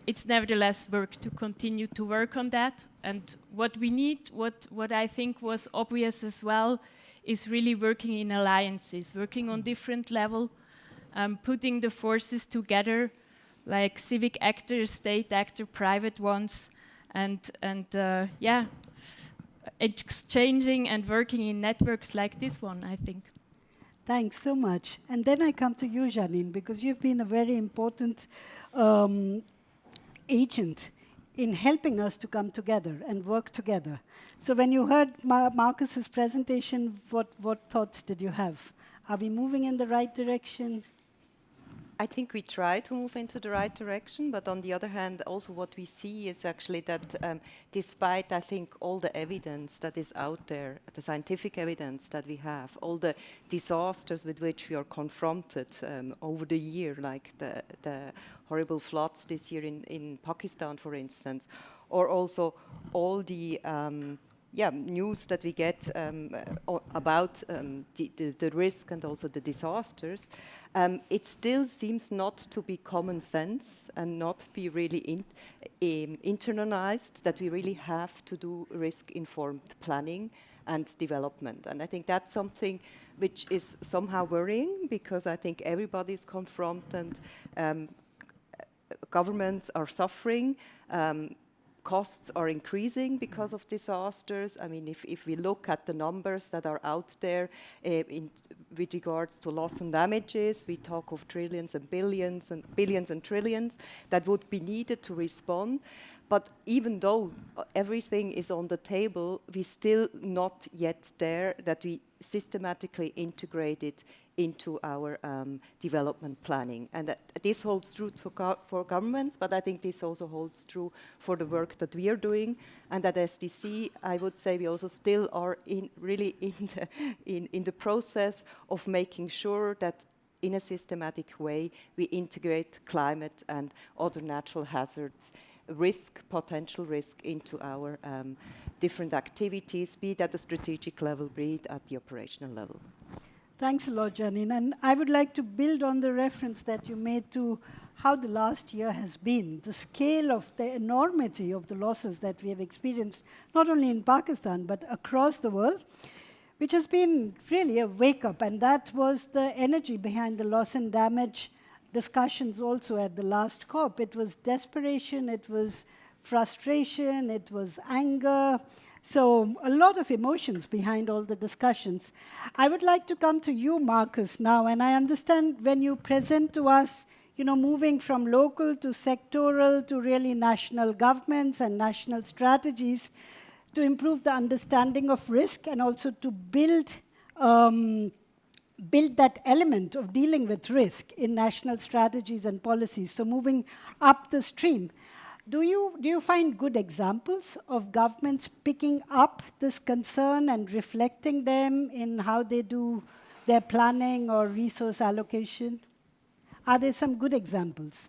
it's nevertheless work to continue to work on that. And what we need, what I think was obvious as well, is really working in alliances, working on different level, putting the forces together, like civic actors, state actor, private ones, and yeah, exchanging and working in networks like this one, I think. Thanks so much. And then I come to you, Janine, because you've been a very important agent in helping us to come together and work together. So when you heard Marcus's presentation, what thoughts did you have? Are we moving in the right direction? I think we try to move into the right direction, but on the other hand, also what we see is actually that despite, I think, all the evidence that is out there, the scientific evidence that we have, all the disasters with which we are confronted over the year, like the horrible floods this year in Pakistan, for instance, or also all the news that we get about the risk and also the disasters, it still seems not to be common sense and not be really internalized that we really have to do risk-informed planning and development. And I think that's something which is somehow worrying, because I think everybody's confronted, governments are suffering, costs are increasing because of disasters. I mean, if we look at the numbers that are out there with regards to loss and damages, we talk of trillions and billions and trillions that would be needed to respond. But even though everything is on the table, we're still not yet there that we systematically integrate it into our development planning. And this holds true for governments, but I think this also holds true for the work that we are doing. And at SDC, I would say we also still are in the process of making sure that in a systematic way we integrate climate and other natural hazards, potential risk into our different activities, be it at the strategic level, be it at the operational level. Thanks a lot, Janine. And I would like to build on the reference that you made to how the last year has been, the scale of the enormity of the losses that we have experienced, not only in Pakistan, but across the world, which has been really a wake-up. And that was the energy behind the loss and damage discussions also at the last COP. It was desperation, it was frustration, it was anger. So a lot of emotions behind all the discussions. I would like to come to you, Marcus, now, and I understand when you present to us, moving from local to sectoral to really national governments and national strategies to improve the understanding of risk and also to build that element of dealing with risk in national strategies and policies, so moving up the stream. Do you find good examples of governments picking up this concern and reflecting them in how they do their planning or resource allocation? Are there some good examples?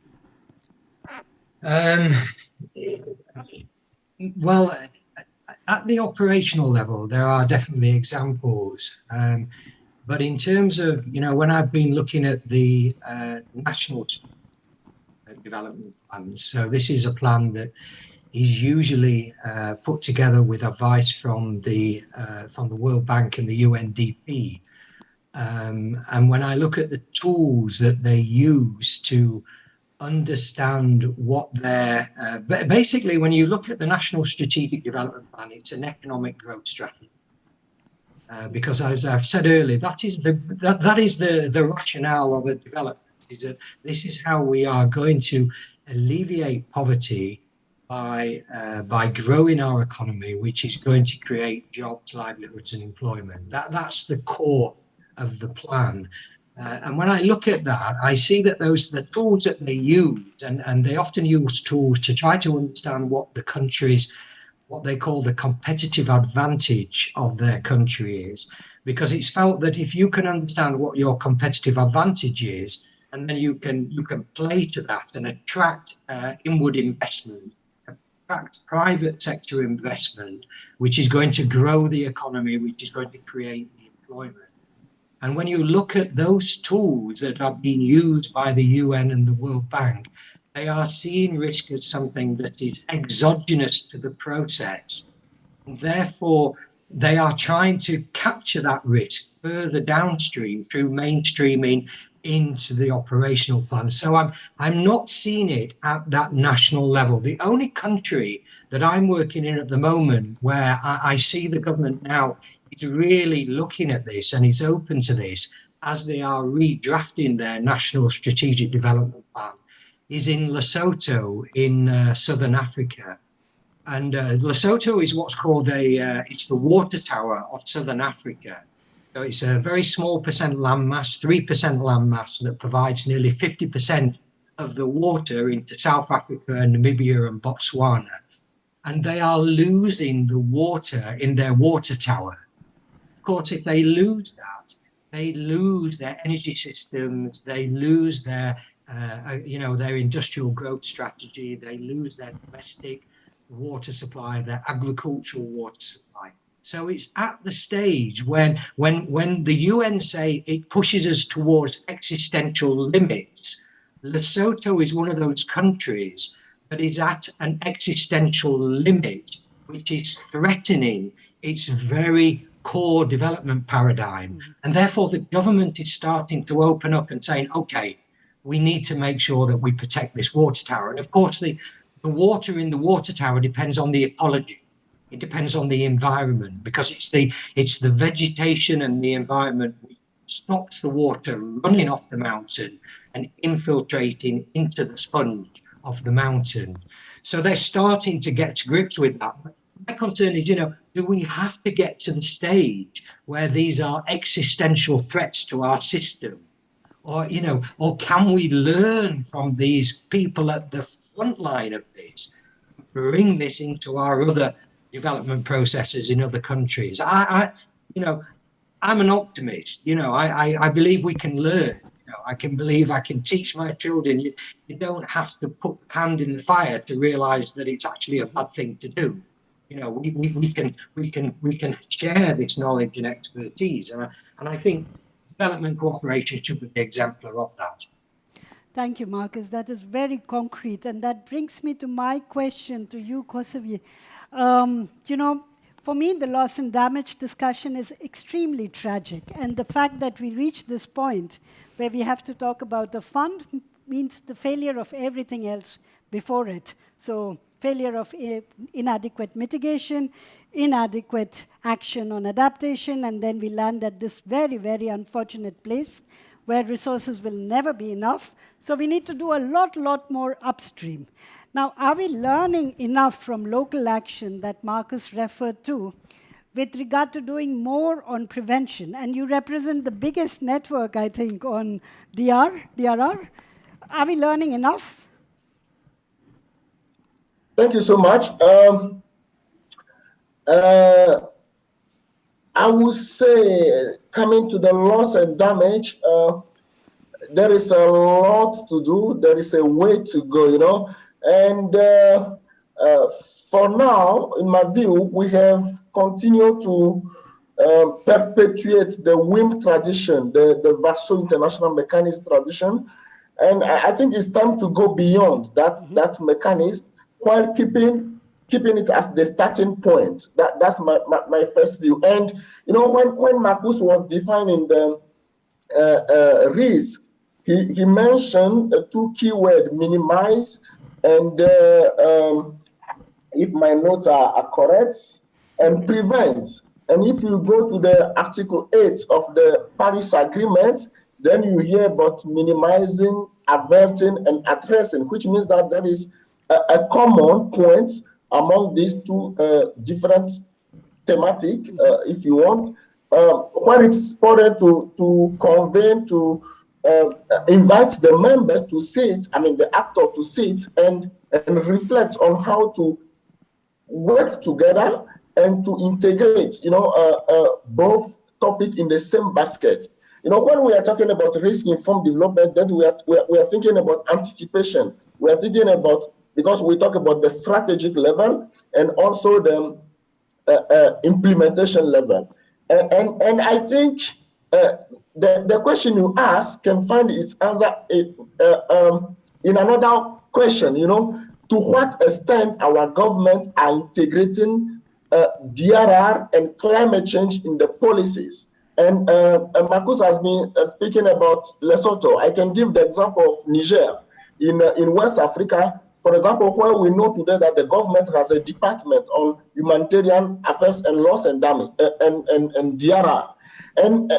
Well, at the operational level, there are definitely examples. But in terms of, when I've been looking at the national development plans, so this is a plan that is usually put together with advice from the World Bank and the UNDP. And when I look at the tools that they use to understand what their, basically when you look at the National Strategic Development Plan, it's an economic growth strategy. Because as I've said earlier, that is the rationale of a development, is that this is how we are going to alleviate poverty by growing our economy, which is going to create jobs, livelihoods and employment. That's the core of the plan. And when I look at that, I see that the tools that they use, and they often use tools to try to understand what the country's, what they call the competitive advantage of their country is, because it's felt that if you can understand what your competitive advantage is, and then you can play to that and attract inward investment, attract private sector investment, which is going to grow the economy, which is going to create the employment. And when you look at those tools that are being used by the UN and the World Bank, they are seeing risk as something that is exogenous to the process. And therefore, they are trying to capture that risk further downstream through mainstreaming into the operational plan. So I'm not seeing it at that national level. The only country that I'm working in at the moment where I see the government now is really looking at this and is open to this as they are redrafting their national strategic development plan is in Lesotho in Southern Africa. And Lesotho is what's called it's the water tower of Southern Africa. So it's a very small percent landmass, 3% landmass that provides nearly 50% of the water into South Africa, Namibia and Botswana. And they are losing the water in their water tower. Of course, if they lose that, they lose their energy systems, they lose their their industrial growth strategy, they lose their domestic water supply, their agricultural water supply. So it's at the stage when the UN say it pushes us towards existential limits. Lesotho is one of those countries that is at an existential limit, which is threatening its very core development paradigm. And therefore the government is starting to open up and saying, okay, we need to make sure that we protect this water tower. And of course, the water in the water tower depends on the ecology. It depends on the environment, because it's the vegetation and the environment which stops the water running off the mountain and infiltrating into the sponge of the mountain. So they're starting to get to grips with that. My concern is, do we have to get to the stage where these are existential threats to our system? Or can we learn from these people at the front line of this, bring this into our other development processes in other countries? I'm an optimist. I believe we can learn. I can believe I can teach my children. You don't have to put a hand in the fire to realize that it's actually a bad thing to do. We can share this knowledge and expertise, and I think development cooperation should be the exemplar of that. Thank you, Marcus. That is very concrete, and that brings me to my question to you, Kosevi. For me, the loss and damage discussion is extremely tragic, and the fact that we reach this point where we have to talk about the fund means the failure of everything else before it. So failure of inadequate mitigation, inadequate action on adaptation, and then we land at this very, very unfortunate place where resources will never be enough. So we need to do a lot more upstream. Now, are we learning enough from local action that Marcus referred to with regard to doing more on prevention? And you represent the biggest network, I think, on DRR. Are we learning enough? Thank you so much. I would say, coming to the loss and damage, there is a lot to do. There is a way to go, you know. And for now, in my view, we have continued to perpetuate the WIM tradition, the Vaso International Mechanism tradition. And I think it's time to go beyond that mechanism while keeping it as the starting point. That's my first view. And, you know, when Marcus was defining the risk, he mentioned two keywords, minimize and, if my notes are correct, and prevent. And if you go to the Article 8 of the Paris Agreement, then you hear about minimizing, averting, and addressing, which means that there is a common point among these two different thematic, if you want, where it's important to convey, to invite the members to sit, I mean the actor to sit and reflect on how to work together and to integrate, you know, both topics in the same basket. You know, when we are talking about risk-informed development, then we are thinking about anticipation. We are thinking about, because we talk about the strategic level and also the implementation level. And I think the question you ask can find its answer in another question, you know, to what extent our governments are integrating DRR and climate change in the policies. And Marcus has been speaking about Lesotho. I can give the example of Niger in West Africa, for example, where we know today that the government has a department on humanitarian affairs and loss and damage and DRR. And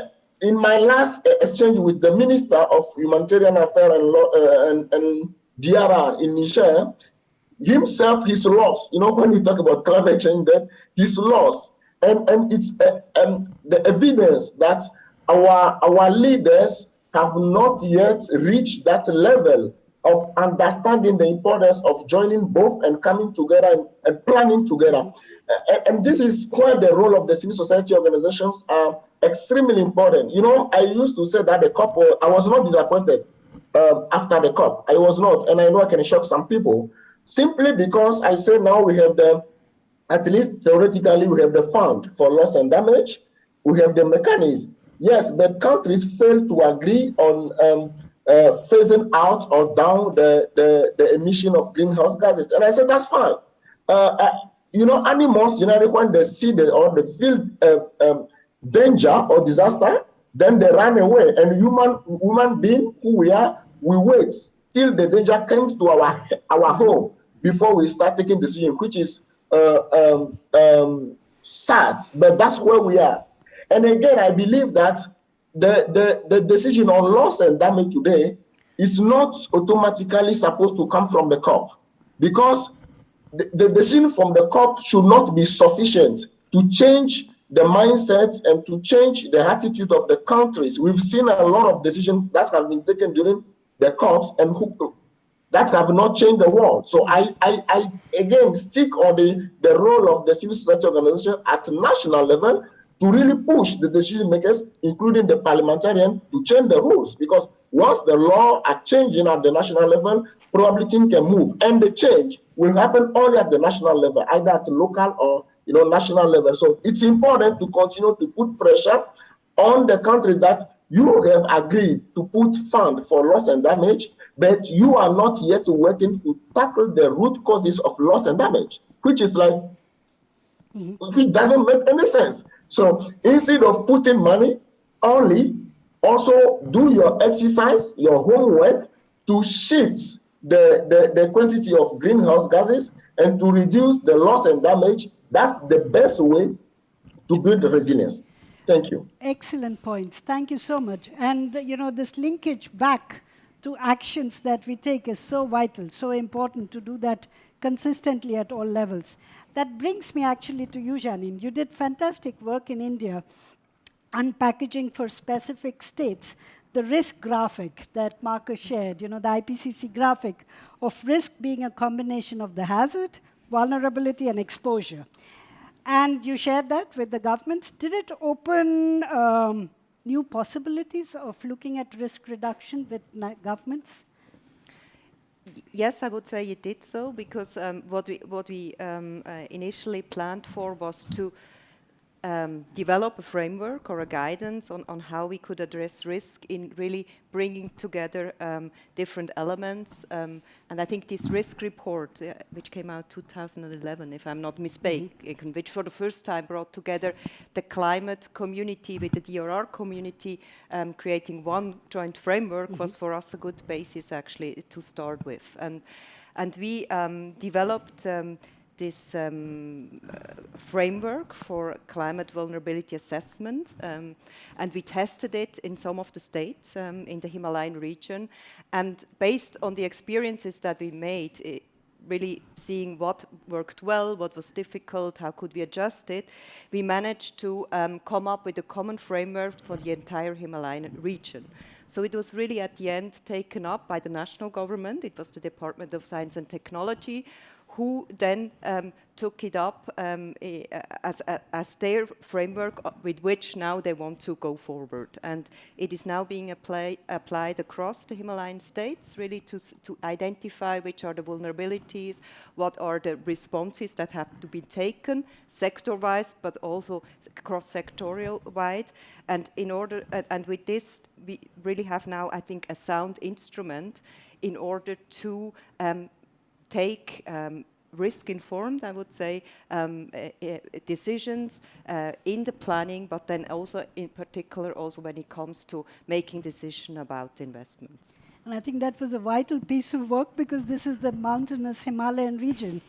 in my last exchange with the Minister of Humanitarian Affairs and DRR in Niger, himself, he's lost. You know, when we talk about climate change, that he's lost. And it's the evidence that our leaders have not yet reached that level of understanding the importance of joining both and coming together and planning together. And this is where the role of the civil society organizations are extremely important. You know, I used to say that the COP, I was not disappointed after the COP. I was not, and I know I can shock some people, simply because I say now we have at least theoretically, we have the fund for loss and damage. We have the mechanism. Yes, but countries fail to agree on phasing out or down the emission of greenhouse gases. And I said, that's fine. You know, animals, generally, when they see they feel danger or disaster, then they run away. And human being who we are, we wait till the danger comes to our home before we start taking decision, which is sad, but that's where we are. And again, I believe that the decision on loss and damage today is not automatically supposed to come from the COP, because the decision from the COP should not be sufficient to change the mindset and to change the attitude of the countries. We've seen a lot of decisions that have been taken during the COPs and that have not changed the world. So I again stick on the role of the civil society organization at national level to really push the decision makers, including the parliamentarian, to change the rules. Because once the law are changing at the national level, probably things can move. And the change will happen only at the national level, either at the local or national level. So it's important to continue to put pressure on the countries that you have agreed to put fund for loss and damage, but you are not yet working to tackle the root causes of loss and damage, which is like, it doesn't make any sense. So instead of putting money only, also do your exercise, your homework to shift the quantity of greenhouse gases and to reduce the loss and damage. That's the best way to build the resilience. Thank you. Excellent points. Thank you so much. And this linkage back to actions that we take is so vital, so important to do that consistently at all levels. That brings me actually to you, Janine. You did fantastic work in India unpackaging for specific states the risk graphic that Marcus shared, the IPCC graphic of risk being a combination of the hazard, vulnerability, and exposure. And you shared that with the governments. Did it open new possibilities of looking at risk reduction with governments? Yes, I would say it did so, because what we initially planned for was to develop a framework or a guidance on how we could address risk in really bringing together different elements. And I think this risk report, which came out 2011, if I'm not mistaken, which for the first time brought together the climate community with the DRR community, creating one joint framework, was for us a good basis actually to start with. And we developed this framework for climate vulnerability assessment, and we tested it in some of the states in the Himalayan region. And based on the experiences that we made, really seeing what worked well, what was difficult, how could we adjust it, we managed to come up with a common framework for the entire Himalayan region. So it was really at the end taken up by the national government. It was the Department of Science and Technology who then took it up as their framework with which now they want to go forward. And it is now being applied across the Himalayan states, really to identify which are the vulnerabilities, what are the responses that have to be taken, sector-wise, but also cross-sectorial-wide. And and with this, we really have now, I think, a sound instrument in order to take risk-informed, I would say, decisions in the planning, but then also in particular also when it comes to making decisions about investments. And I think that was a vital piece of work, because this is the mountainous Himalayan region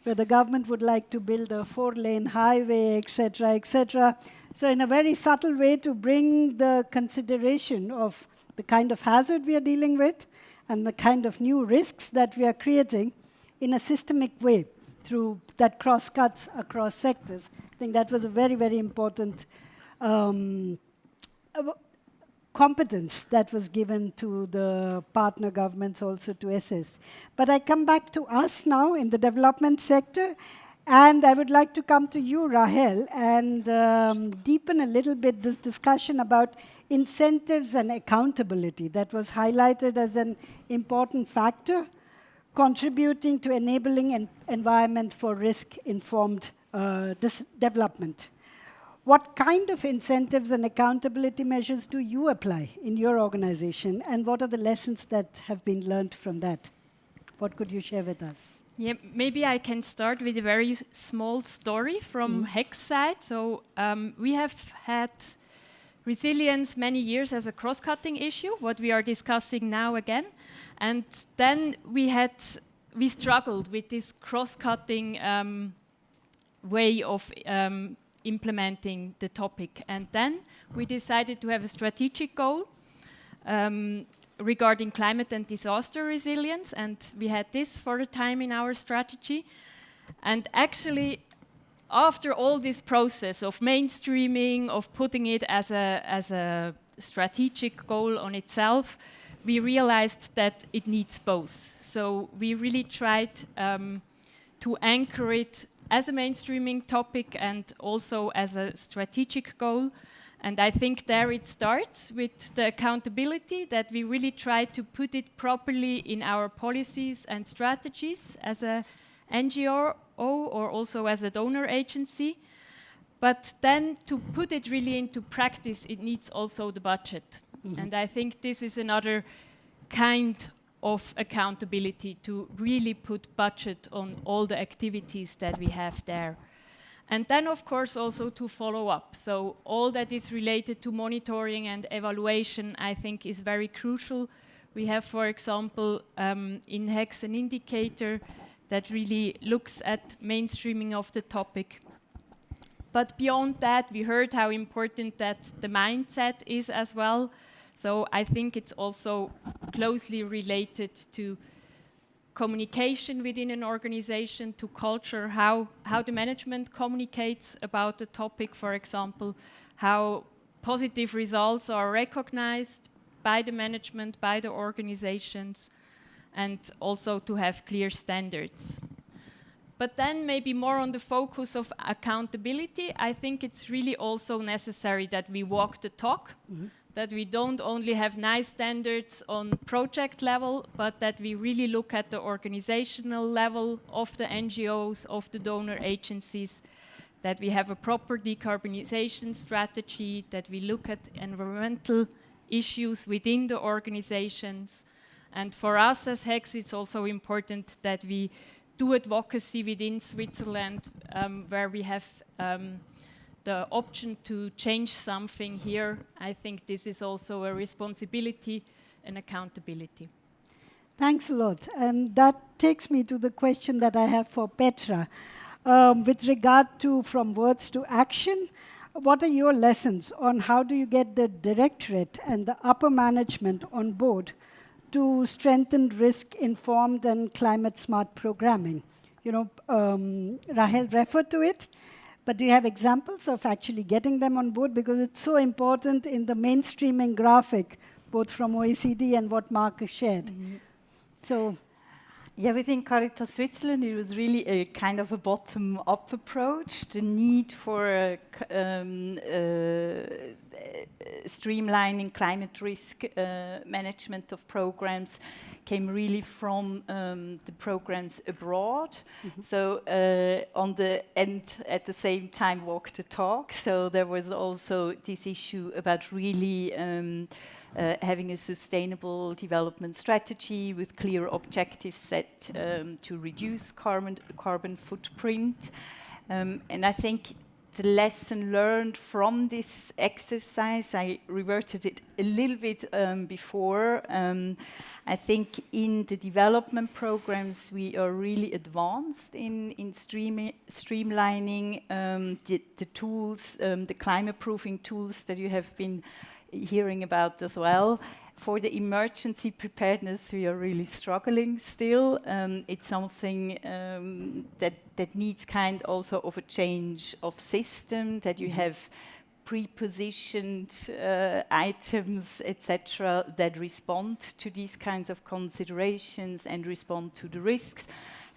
where the government would like to build a 4-lane highway, etc., etc. So in a very subtle way to bring the consideration of the kind of hazard we are dealing with and the kind of new risks that we are creating in a systemic way through that cross-cuts across sectors. I think that was a very, very important competence that was given to the partner governments also to assess. But I come back to us now in the development sector, and I would like to come to you, Rahel, and deepen a little bit this discussion about incentives and accountability that was highlighted as an important factor contributing to enabling an environment for risk-informed development. What kind of incentives and accountability measures do you apply in your organization, and what are the lessons that have been learned from that? What could you share with us? Yeah, maybe I can start with a very small story from HEC's side. So we have had resilience many years as a cross-cutting issue, what we are discussing now again. And then we struggled with this cross-cutting way of implementing the topic. And then we decided to have a strategic goal regarding climate and disaster resilience. And we had this for a time in our strategy. And actually, after all this process of mainstreaming, of putting it as a strategic goal on itself, we realized that it needs both. So we really tried to anchor it as a mainstreaming topic and also as a strategic goal. And I think there it starts with the accountability, that we really try to put it properly in our policies and strategies as a NGO or also as a donor agency. But then to put it really into practice, it needs also the budget. And I think this is another kind of accountability, to really put budget on all the activities that we have there. And then, of course, also to follow up. So all that is related to monitoring and evaluation, I think, is very crucial. We have, for example, in HECS an indicator that really looks at mainstreaming of the topic. But beyond that, we heard how important that the mindset is as well. So I think it's also closely related to communication within an organization, to culture, how the management communicates about the topic, for example, how positive results are recognized by the management, by the organizations, and also to have clear standards. But then maybe more on the focus of accountability, I think it's really also necessary that we walk the talk, that we don't only have nice standards on project level, but that we really look at the organizational level of the NGOs, of the donor agencies, that we have a proper decarbonization strategy, that we look at environmental issues within the organizations. And for us as HEX, it's also important that we do advocacy within Switzerland, where we have the option to change something here. I think this is also a responsibility and accountability. Thanks a lot. And that takes me to the question that I have for Petra. With regard to from words to action, what are your lessons on how do you get the directorate and the upper management on board to strengthen risk-informed and climate-smart programming? You know, Rahel referred to it, but do you have examples of actually getting them on board? Because it's so important in the mainstreaming graphic, both from OECD and what Mark has shared. So, yeah, within Caritas Switzerland, it was really a kind of a bottom-up approach. The need for streamlining climate risk management of programs came really from the programs abroad. So on the end, at the same time, walk the talk. So there was also this issue about really having a sustainable development strategy with clear objectives set to reduce carbon footprint. And I think the lesson learned from this exercise, I reverted it a little bit before. I think in the development programs, we are really advanced in streamlining the tools, the climate-proofing tools that you have been hearing about as well. For the emergency preparedness, we are really struggling still. It's something that needs kind also of a change of system, that you have pre-positioned items, etc., that respond to these kinds of considerations and respond to the risks.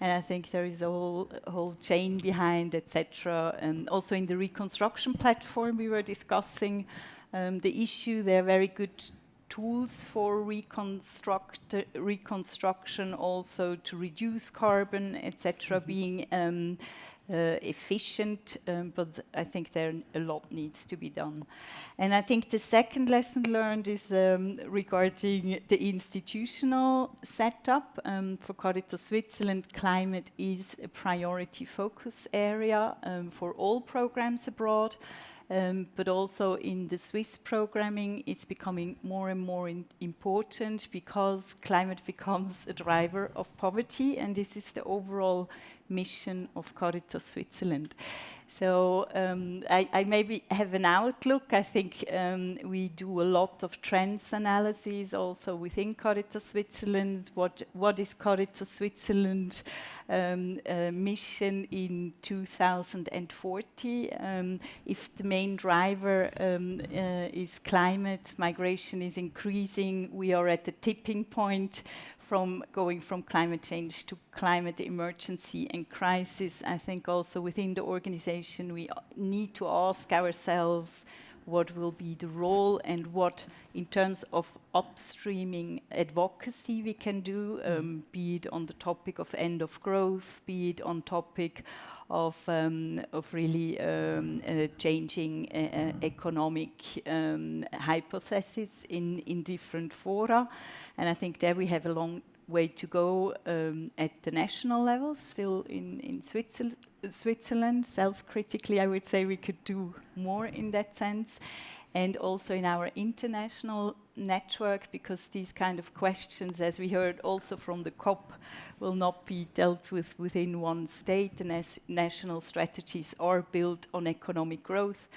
And I think there is a whole chain behind, etc. And also in the reconstruction platform we were discussing the issue. There are very good tools for reconstruction, also to reduce carbon, etc., being efficient, but I think there a lot needs to be done. And I think the second lesson learned is regarding the institutional setup. For Caritas Switzerland, climate is a priority focus area for all programs abroad. But also in the Swiss programming, it's becoming more and more important because climate becomes a driver of poverty, and this is the overall mission of Caritas Switzerland. So I maybe have an outlook. I think we do a lot of trends analysis also within Caritas Switzerland. What is Caritas Switzerland mission in 2040? If the main driver is climate, migration is increasing, we are at the tipping point from going from climate change to climate emergency and crisis. I think also within the organization we need to ask ourselves what will be the role and what in terms of upstreaming advocacy we can do, be it on the topic of end of growth, be it on topic of really changing economic hypotheses in different fora. And I think there we have a long way to go at the national level, still in Switzerland. Switzerland. Self-critically, I would say we could do more in that sense. And also in our international network, because these kind of questions, as we heard also from the COP, will not be dealt with within one state. The national strategies are built on economic growth.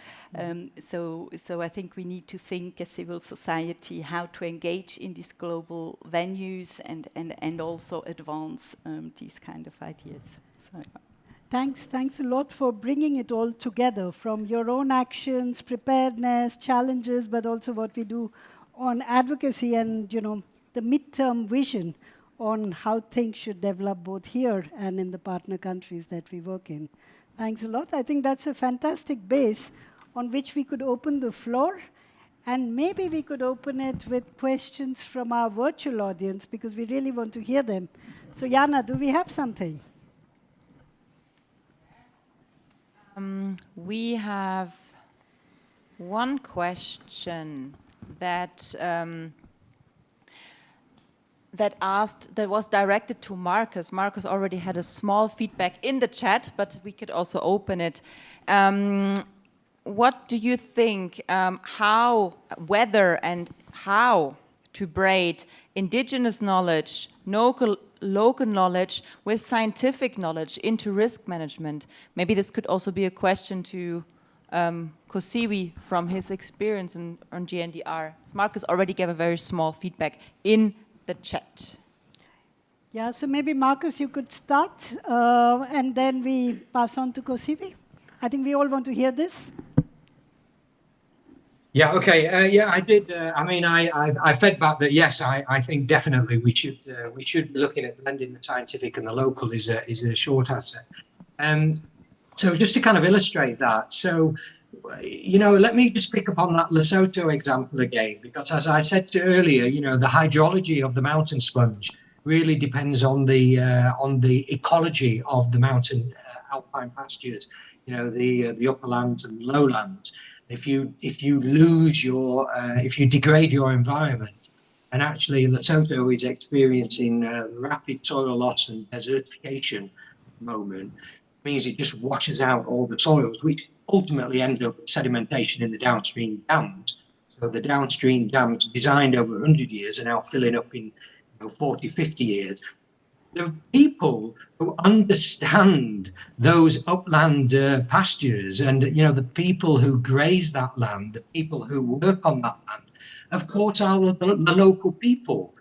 So I think we need to think as civil society how to engage in these global venues and also advance these kind of ideas. So. Thanks a lot for bringing it all together, from your own actions, preparedness, challenges, but also what we do on advocacy and, you know, the midterm vision on how things should develop both here and in the partner countries that we work in. Thanks a lot. I think that's a fantastic base on which we could open the floor, and maybe we could open it with questions from our virtual audience, because we really want to hear them. So Jana, do we have something? We have one question that was directed to Marcus. Marcus already had a small feedback in the chat, but we could also open it. What do you think? Whether and how to braid indigenous knowledge, local knowledge with scientific knowledge into risk management? Maybe this could also be a question to Kosiwi from his experience on GNDR. Marcus already gave a very small feedback in the chat. Yeah, so maybe Marcus, you could start, and then we pass on to Kosiwi. I think we all want to hear this. Yeah, okay. Yeah, I did. I mean, I fed back that, yes, I think definitely we should be looking at blending the scientific and the local is a short answer. So just to kind of illustrate that, so, you know, let me just pick up on that Lesotho example again, because as I said earlier, you know, the hydrology of the mountain sponge really depends on the ecology of the mountain alpine pastures, you know, the upperlands and lowlands. If you lose your, if you degrade your environment, and actually Lesotho is experiencing rapid soil loss and desertification at the moment, means it just washes out all the soils, which ultimately end up with sedimentation in the downstream dams. So the downstream dams designed over 100 years are now filling up in 40, 50 years. The people who understand those upland pastures and, you know, the people who graze that land, the people who work on that land, of course, are the local people.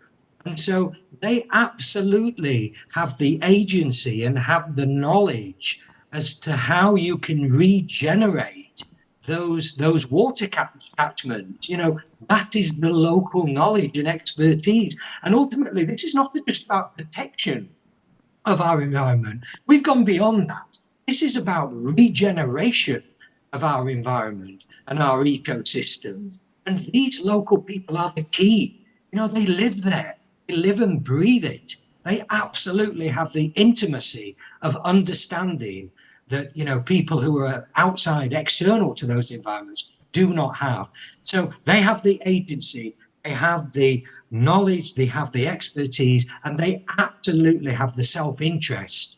And so they absolutely have the agency and have the knowledge as to how you can regenerate those water catchments. You know, that is the local knowledge and expertise. And ultimately, this is not just about protection of our environment. We've gone beyond that. This is about regeneration of our environment and our ecosystems. And these local people are the key. You know, they live there. They live and breathe it. They absolutely have the intimacy of understanding that, you know, people who are outside, external to those environments do not have. So they have the agency, they have the knowledge, they have the expertise, and they absolutely have the self-interest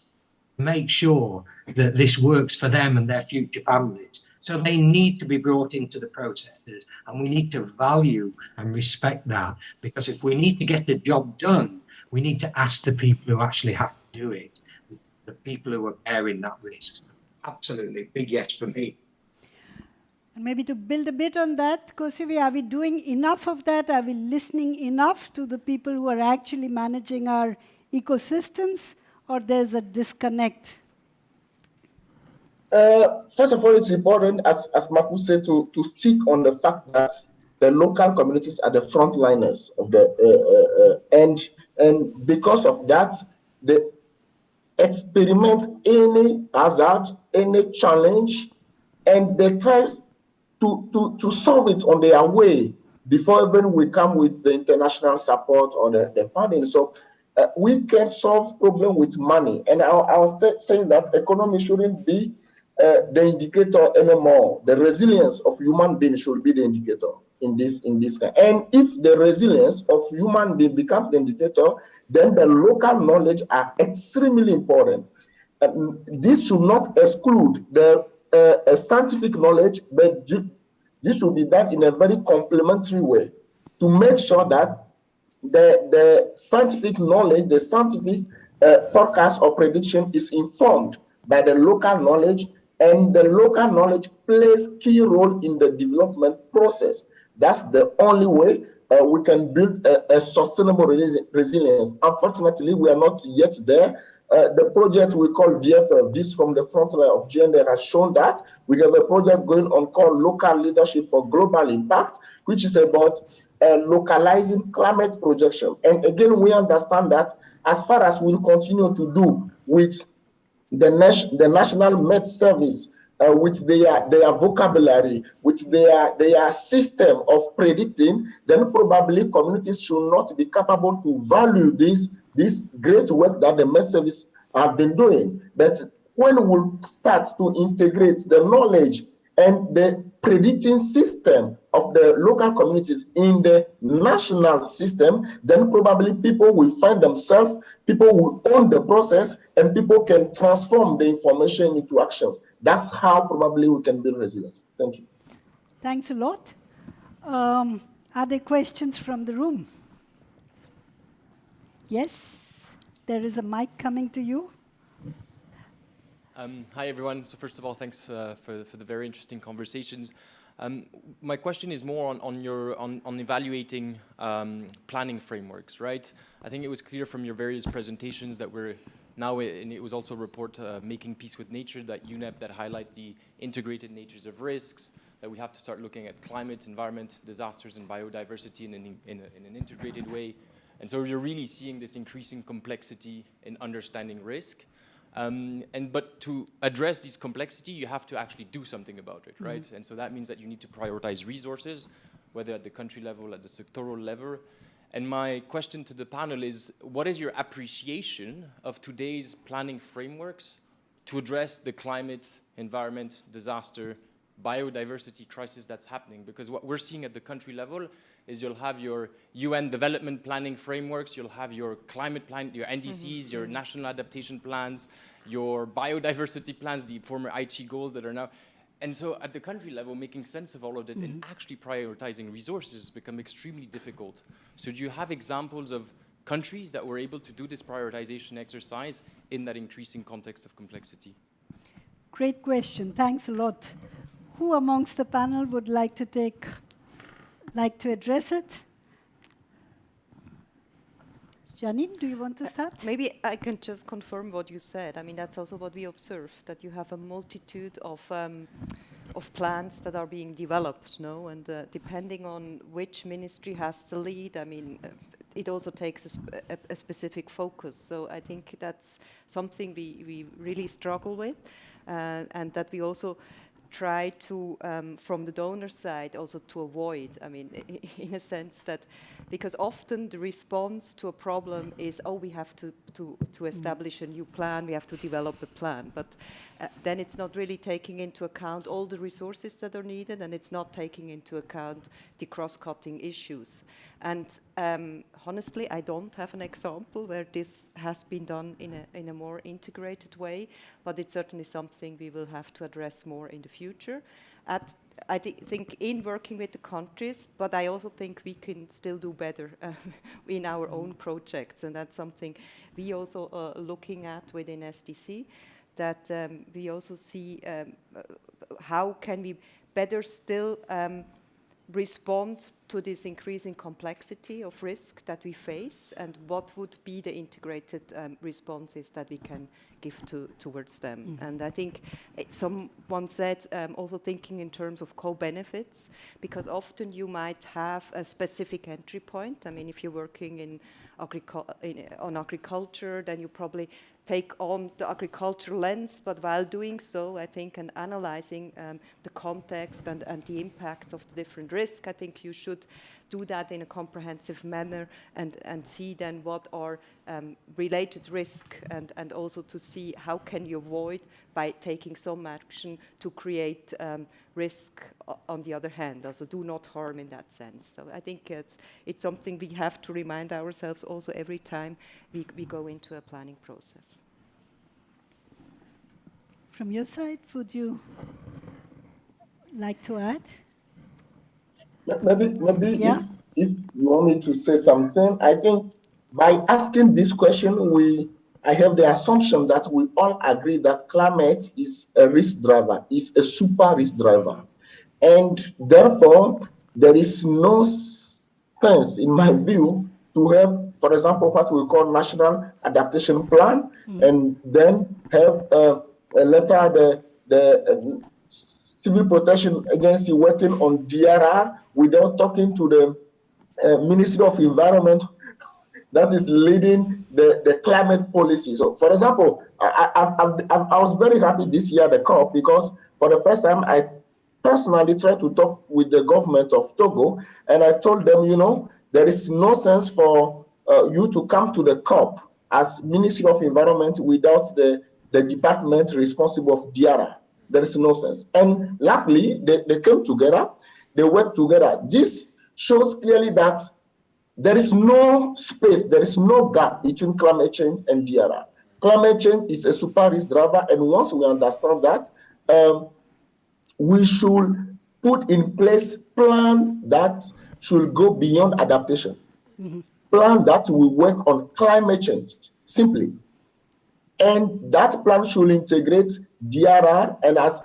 to make sure that this works for them and their future families. So they need to be brought into the processes, and we need to value and respect that, because if we need to get the job done, we need to ask the people who actually have to do it, the people who are bearing that risk. Absolutely, big yes for me. And maybe to build a bit on that, Kosiwi, are we doing enough of that? Are we listening enough to the people who are actually managing our ecosystems, or there's a disconnect? First of all, it's important, as Marcus said, to stick on the fact that the local communities are the frontliners of the and because of that, they experiment any hazard, any challenge, and they try to solve it on their way before even we come with the international support or the funding. So we can't solve problem with money. And I was saying that economy shouldn't be the indicator anymore. The resilience of human beings should be the indicator in this. And if the resilience of human being becomes the indicator, then the local knowledge are extremely important. this should not exclude the scientific knowledge, but this should be done in a very complementary way to make sure that the scientific knowledge, the scientific forecast or prediction is informed by the local knowledge, and the local knowledge plays key role in the development process. That's the only way we can build a sustainable resilience. Unfortunately, we are not yet there. The project we call VFL, this from the front line of GND, has shown that. We have a project going on called Local Leadership for Global Impact, which is about localizing climate projection. And again, we understand that as far as we'll continue to do with the National Met Service, with their vocabulary, with their system of predicting, then probably communities should not be capable to value this great work that the Met Service have been doing. But when we start to integrate the knowledge and the predicting system of the local communities in the national system, then probably people will find themselves, people will own the process, and people can transform the information into actions. That's how probably we can build resilience. Thank you. Thanks a lot. Are there questions from the room? Yes, there is a mic coming to you. Hi, everyone. So first of all, thanks for the very interesting conversations. My question is more on evaluating planning frameworks, right? I think it was clear from your various presentations that we're now, and it was also a report, Making Peace with Nature, that UNEP, that highlight the integrated natures of risks, that we have to start looking at climate, environment, disasters, and biodiversity in an integrated way. And so you're really seeing this increasing complexity in understanding risk. But to address this complexity, you have to actually do something about it, right? Mm-hmm. And so that means that you need to prioritize resources, whether at the country level, at the sectoral level. And my question to the panel is, what is your appreciation of today's planning frameworks to address the climate, environment, disaster, biodiversity crisis that's happening? Because what we're seeing at the country level is you'll have your UN development planning frameworks, you'll have your climate plan, your NDCs, your national adaptation plans, your biodiversity plans, the former Aichi goals that are now. And so at the country level, making sense of all of it and actually prioritizing resources become extremely difficult. So do you have examples of countries that were able to do this prioritization exercise in that increasing context of complexity? Great question. Thanks a lot. Who amongst the panel would like to address it? Janine, do you want to start? Maybe I can just confirm what you said. I mean, that's also what we observe, that you have a multitude of plans that are being developed, no? And depending on which ministry has the lead, I mean, it also takes a specific focus. So I think that's something we really struggle with, and that we also try to, from the donor side, also to avoid. I mean, in a sense that, because often the response to a problem is, oh, we have to establish a new plan, we have to develop a plan. But then it's not really taking into account all the resources that are needed, and it's not taking into account the cross-cutting issues. And honestly, I don't have an example where this has been done in a more integrated way, but it's certainly something we will have to address more in the future. I think in working with the countries, but I also think we can still do better in our own projects, and that's something we also looking at within SDC, that we also see how can we better still respond to this increasing complexity of risk that we face, and what would be the integrated responses that we can give towards them. And I think someone said also thinking in terms of co-benefits, because often you might have a specific entry point. I mean, if you're working on agriculture, then you probably take on the agricultural lens, but while doing so, I think, and analyzing the context and the impacts of the different risks, I think you should do that in a comprehensive manner and see then what are related risk, and also to see how can you avoid by taking some action to create risk on the other hand, also do not harm in that sense. So I think it's something we have to remind ourselves also every time we go into a planning process. from your side, would you like to add? Maybe Yeah. if you want me to say something, I think by asking this question, I have the assumption that we all agree that climate is a risk driver, is a super risk driver. And therefore, there is no sense, in my view, to have, for example, what we call National Adaptation Plan, and then have a letter, the Civil Protection Agency working on DRR without talking to the Ministry of Environment that is leading the climate policy. So, for example, I was very happy this year at the COP because for the first time I personally tried to talk with the government of Togo, and I told them, you know, there is no sense for you to come to the COP as Ministry of Environment without the department responsible of DRR. There is no sense. And luckily, they came together, they worked together. This shows clearly that there is no space, there is no gap between climate change and DRR. Climate change is a super risk driver, and once we understand that, we should put in place plans that should go beyond adaptation. Plan that will work on climate change, simply. And that plan should integrate DRR, and as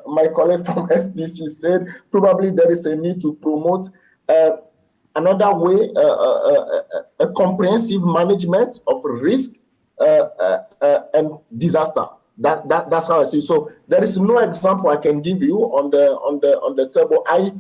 my colleague from SDC said, probably there is a need to promote another way, a comprehensive management of risk and disaster. That's how I see it. So there is no example I can give you on the table. I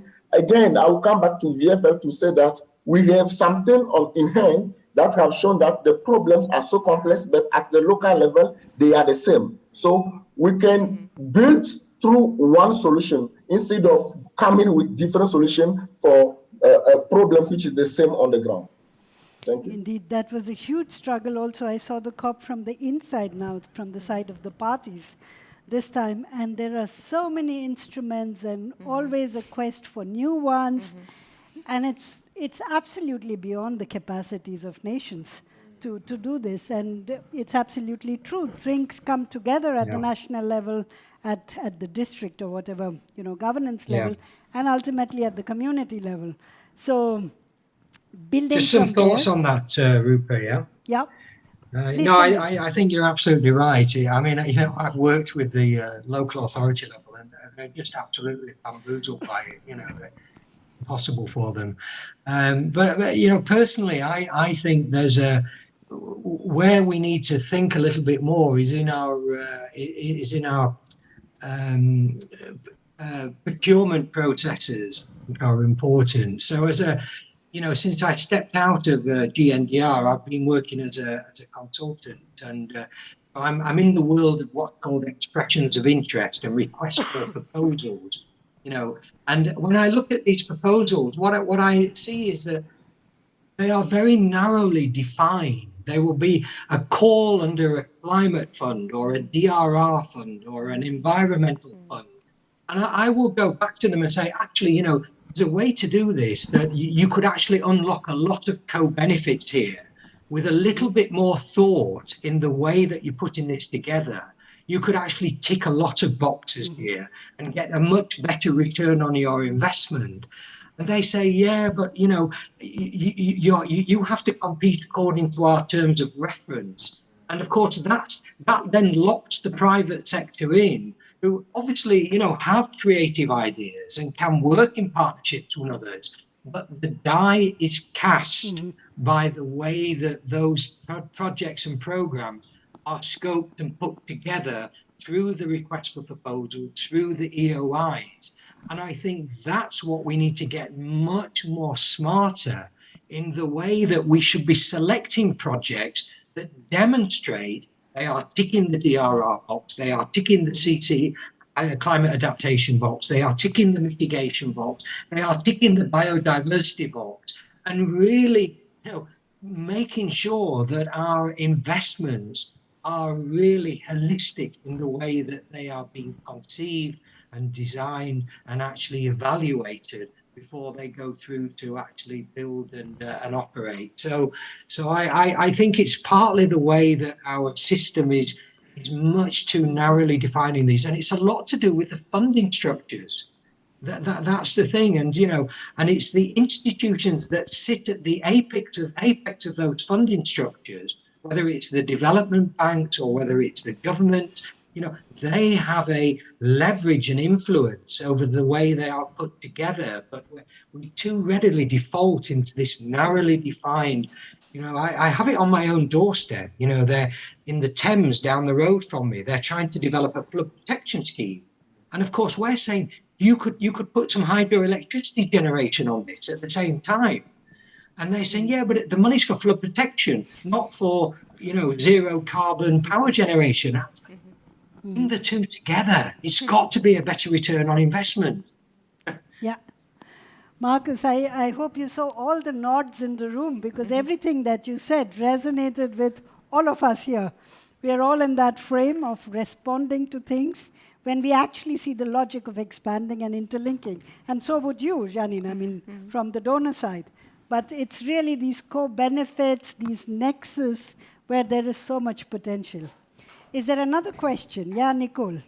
will come back to VFL to say that we have something in hand that have shown that the problems are so complex, but at the local level, they are the same. So we can build through one solution instead of coming with different solutions for a problem which is the same on the ground. Thank you. Indeed, that was a huge struggle also. I saw the COP from the inside now, from the side of the parties this time, and there are so many instruments and always a quest for new ones, and it's absolutely beyond the capacities of nations to do this, and it's absolutely true. Things come together at the national level, at the district or whatever, governance level, and ultimately at the community level. So building just some thoughts there, on that, Rupa, yeah? Yeah. No, I think you're absolutely right. I mean, I've worked with the local authority level, and they're just absolutely bamboozled by it, impossible for them. But personally, I think there's where we need to think a little bit more is in our procurement processes are important. So since I stepped out of GNDR, I've been working as a consultant, and I'm in the world of what's called expressions of interest and requests for proposals. And when I look at these proposals, what I see is that they are very narrowly defined. There will be a call under a climate fund or a DRR fund or an environmental fund. And I will go back to them and say, actually, there's a way to do this that you could actually unlock a lot of co-benefits here with a little bit more thought in the way that you're putting this together. You could actually tick a lot of boxes here and get a much better return on your investment. And they say, yeah, but you have to compete according to our terms of reference. And of course, that then locks the private sector in, who obviously, have creative ideas and can work in partnerships with others. But the die is cast by the way that those projects and programs are scoped and put together through the request for proposal, through the EOIs. And I think that's what we need to get much more smarter in the way that we should be selecting projects that demonstrate they are ticking the DRR box, they are ticking the CC climate adaptation box, they are ticking the mitigation box, they are ticking the biodiversity box, and really, making sure that our investments are really holistic in the way that they are being conceived and designed and actually evaluated before they go through to actually build and operate. So I think it's partly the way that our system is is much too narrowly defining these, and it's a lot to do with the funding structures. That's the thing, and and it's the institutions that sit at the apex of those funding structures, whether it's the development banks or whether it's the government. They have a leverage and influence over the way they are put together, but we too readily default into this narrowly defined. I have it on my own doorstep. They're in the Thames down the road from me. They're trying to develop a flood protection scheme, and of course we're saying you could put some hydroelectricity generation on this at the same time, and they're saying, yeah, but the money's for flood protection, not for zero carbon power generation. Bring the two together. It's got to be a better return on investment. Yeah. Marcus, I hope you saw all the nods in the room, because everything that you said resonated with all of us here. We are all in that frame of responding to things when we actually see the logic of expanding and interlinking. And so would you, Janine, from the donor side. But it's really these co-benefits, these nexus, where there is so much potential. Is there another question? Yeah, Nicole.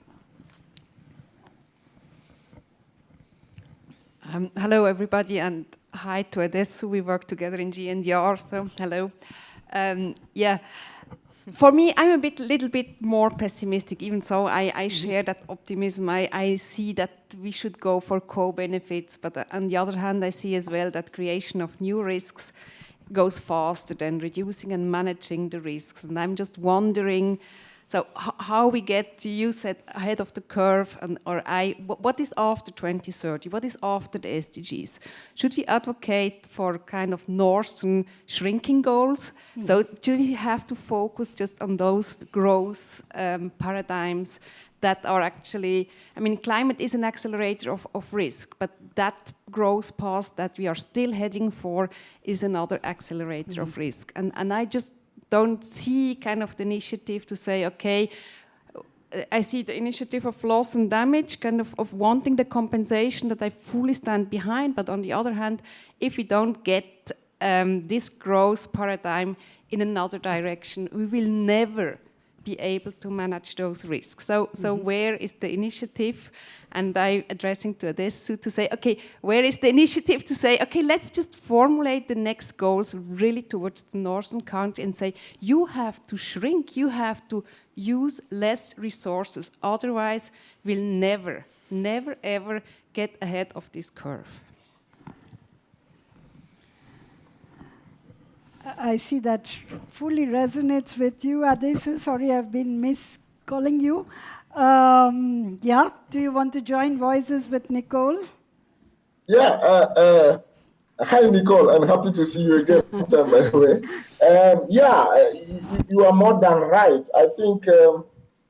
Hello, everybody, and hi to Adesso. We work together in GNDR, so hello. For me, I'm little bit more pessimistic, even so I share that optimism. I see that we should go for co-benefits, but on the other hand, I see as well that creation of new risks goes faster than reducing and managing the risks. And I'm just wondering, so how we get, you said, ahead of the curve, what is after 2030? What is after the SDGs? Should we advocate for kind of northern shrinking goals? So do we have to focus just on those growth paradigms that are actually, climate is an accelerator of risk, but that growth path that we are still heading for is another accelerator of risk. And I just don't see kind of the initiative to say, okay, I see the initiative of loss and damage, kind of wanting the compensation that I fully stand behind, but on the other hand, if we don't get this growth paradigm in another direction, we will never be able to manage those risks. So where is the initiative? And I'm addressing to Adesso to say, okay, where is the initiative to say, okay, let's just formulate the next goals really towards the northern country and say, you have to shrink, you have to use less resources, otherwise we'll never, ever get ahead of this curve. I see that fully resonates with you, Adesso. Sorry, I've been miscalling you. Do you want to join voices with Nicole? Yeah, hi, Nicole. I'm happy to see you again, by the way. You are more than right. I think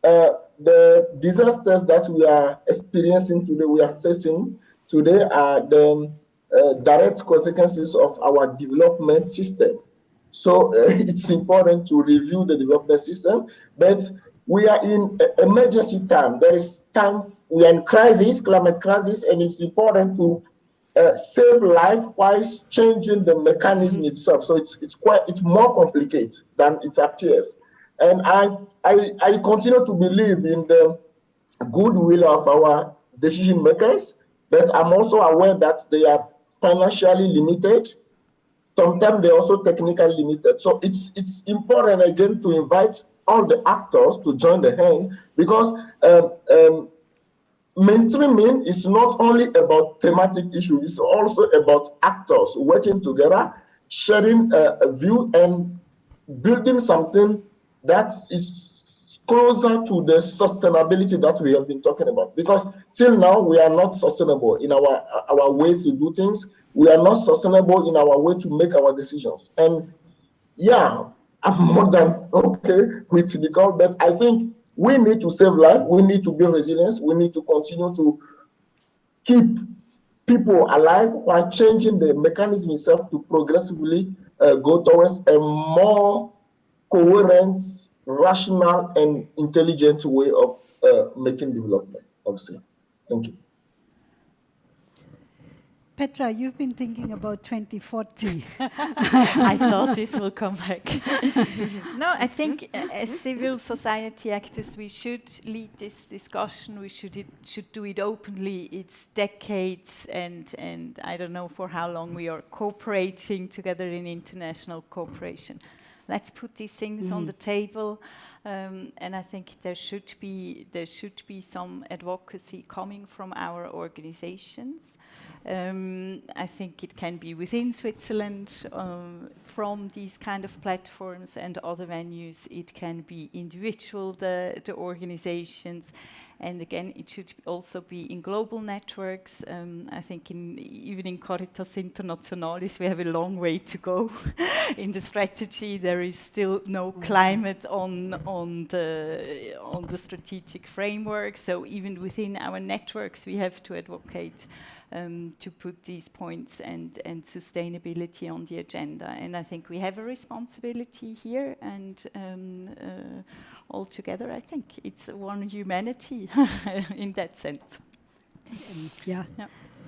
the disasters that we are experiencing today, we are facing today, are the direct consequences of our development system. So it's important to review the development system, but we are in emergency time. There is time, we are in crisis, climate crisis, and it's important to save life while changing the mechanism itself. So it's more complicated than it appears. And I continue to believe in the goodwill of our decision makers, but I'm also aware that they are financially limited. Sometimes they're also technically limited. So it's important, again, to invite all the actors to join the hand, because mainstreaming is not only about thematic issues, it's also about actors working together, sharing a view and building something that is closer to the sustainability that we have been talking about. Because till now, we are not sustainable in our way to do things. We are not sustainable in our way to make our decisions. And I'm more than okay with Nicole, but I think we need to save life. We need to build resilience. We need to continue to keep people alive while changing the mechanism itself to progressively go towards a more coherent, rational, and intelligent way of making development, obviously. Thank you. Petra, you've been thinking about 2040. I thought this will come back. No, I think as civil society actors, we should lead this discussion. We should do it openly. It's decades, and I don't know for how long we are cooperating together in international cooperation. Let's put these things on the table, and I think there should be some advocacy coming from our organizations. I think it can be within Switzerland from these kind of platforms and other venues. It can be individual, the organizations. And again, it should also be in global networks. I think even in Caritas Internationalis, we have a long way to go in the strategy. There is still no climate on the strategic framework. So even within our networks, we have to advocate to put these points and sustainability on the agenda. And I think we have a responsibility here, and all together, I think it's one humanity in that sense. Yeah.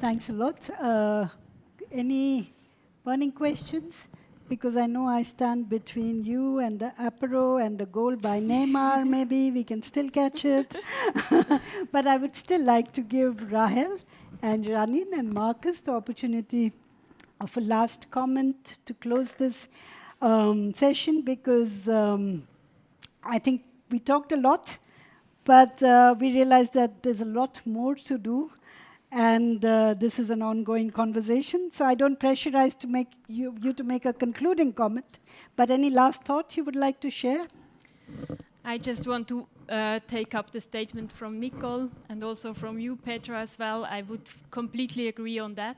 Thanks a lot. Any burning questions? Because I know I stand between you and the apero and the goal by Neymar. Maybe we can still catch it. But I would still like to give Rahel and Janine and Marcus the opportunity of a last comment to close this session, because I think we talked a lot, but we realized that there's a lot more to do, and this is an ongoing conversation. So I don't pressurize to make you to make a concluding comment, but any last thought you would like to share? I just want to take up the statement from Nicole and also from you, Petra, as well. I would completely agree on that.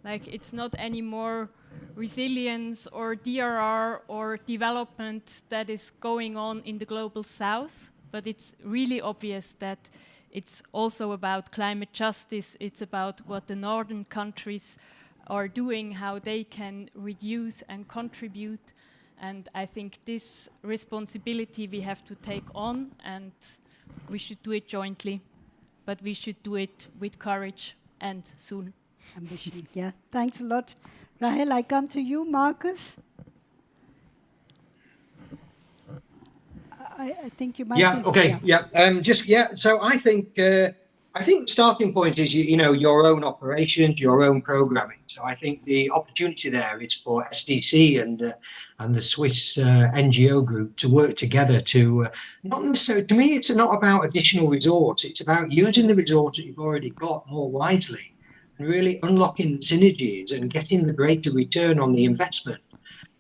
Like, it's not anymore resilience or DRR or development that is going on in the global south, but it's really obvious that it's also about climate justice. It's about what the northern countries are doing, how they can reduce and contribute. And I think this responsibility we have to take on, and we should do it jointly, but we should do it with courage and soon. Ambition, yeah. Thanks a lot. Rahel, I come to you. Marcus? I think you might Yeah, be, okay, yeah. So I think the starting point is, your own operations, your own programming. So I think the opportunity there is for SDC and the Swiss NGO group to work together to, not necessarily, to me, it's not about additional resource. It's about using the resource that you've already got more wisely and really unlocking synergies and getting the greater return on the investment.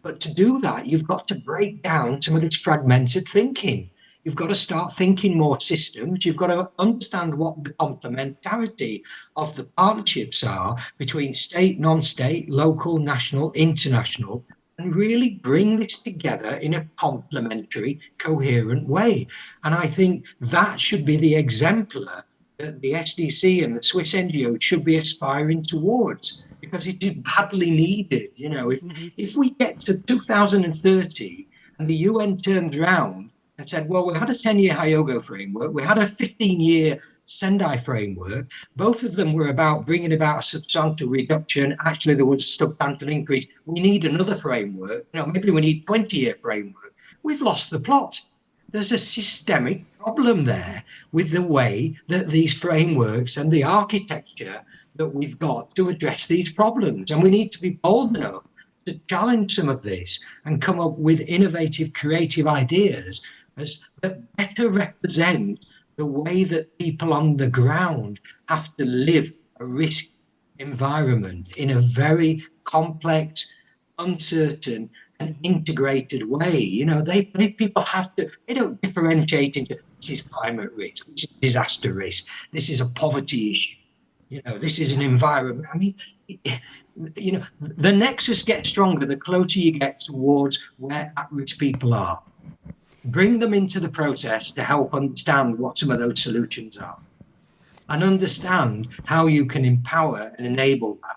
But to do that, you've got to break down some of this fragmented thinking. You've got to start thinking more systems. You've got to understand what the complementarity of the partnerships are between state, non-state, local, national, international, and really bring this together in a complementary, coherent way. And I think that should be the exemplar that the SDC and the Swiss NGO should be aspiring towards, because it is badly needed. If we get to 2030 and the UN turns around and said, well, we had a 10-year Hyogo framework, we had a 15-year Sendai framework, both of them were about bringing about a substantial reduction. Actually, there was a substantial increase. We need another framework. Maybe we need a 20-year framework. We've lost the plot. There's a systemic problem there with the way that these frameworks and the architecture that we've got to address these problems. And we need to be bold enough to challenge some of this and come up with innovative, creative ideas that better represent the way that people on the ground have to live a risk environment in a very complex, uncertain, and integrated way. People have to, they don't differentiate into this is climate risk, this is disaster risk, this is a poverty issue, this is an environment. I mean, the nexus gets stronger the closer you get towards where at-risk people are. Bring them into the process to help understand what some of those solutions are and understand how you can empower and enable that.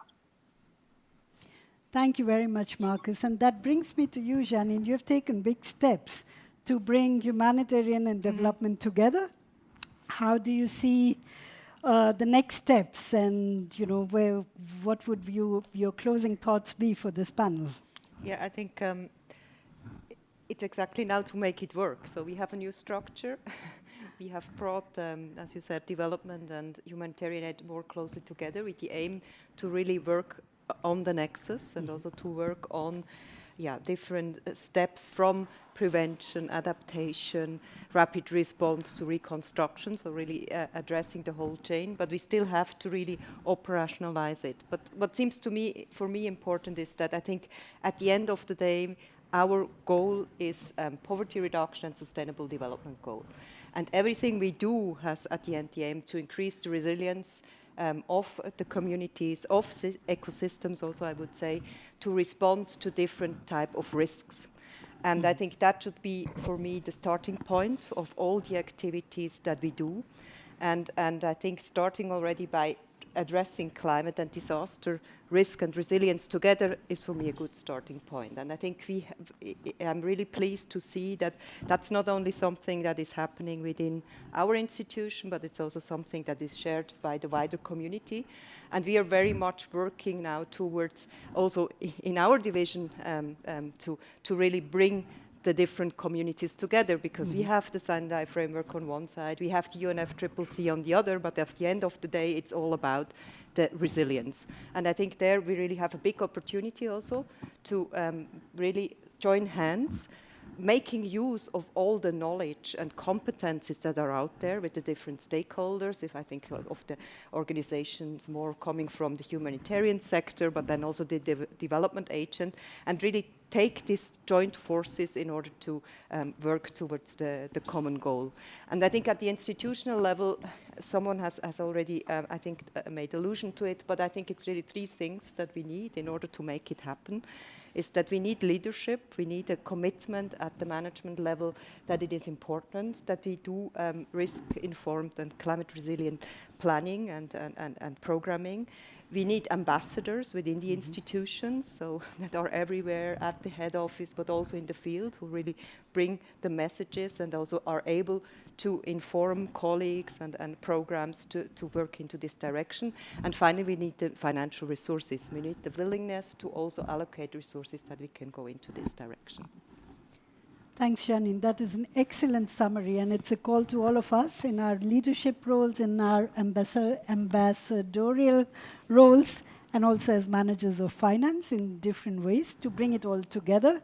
Thank you very much, Marcus. And that brings me to you, Janine. You've taken big steps to bring humanitarian and development together. How do you see the next steps and, what would your closing thoughts be for this panel? Yeah, I think it's exactly now to make it work. So we have a new structure. We have brought, as you said, development and humanitarian aid more closely together with the aim to really work on the nexus and also to work on different steps from prevention, adaptation, rapid response to reconstruction, so really addressing the whole chain, but we still have to really operationalize it. But what seems to me, for me, important is that I think at the end of the day, our goal is poverty reduction and sustainable development goal. And everything we do has at the end the aim to increase the resilience of the communities, of ecosystems also, I would say, to respond to different type of risks. And I think that should be, for me, the starting point of all the activities that we do. And I think starting already by addressing climate and disaster risk and resilience together is, for me, a good starting point. And I think I'm really pleased to see that that's not only something that is happening within our institution, but it's also something that is shared by the wider community. And we are very much working now towards also in our division to really bring the different communities together, because we have the Sendai framework on one side, we have the UNFCCC on the other, but at the end of the day, it's all about the resilience. And I think there we really have a big opportunity also to really join hands, making use of all the knowledge and competencies that are out there with the different stakeholders, if I think of the organizations more coming from the humanitarian sector, but then also the development agent, and really take these joint forces in order to work towards the common goal. And I think at the institutional level, someone has already, I think, made allusion to it, but I think it's really three things that we need in order to make it happen. Is that we need leadership, we need a commitment at the management level that it is important that we do risk-informed and climate-resilient planning and programming. We need ambassadors within the institutions, so that are everywhere at the head office, but also in the field, who really bring the messages and also are able to inform colleagues and programs to work into this direction. And finally, we need the financial resources. We need the willingness to also allocate resources that we can go into this direction. Thanks, Janine. That is an excellent summary, and it's a call to all of us in our leadership roles, in our ambassadorial roles, and also as managers of finance in different ways, to bring it all together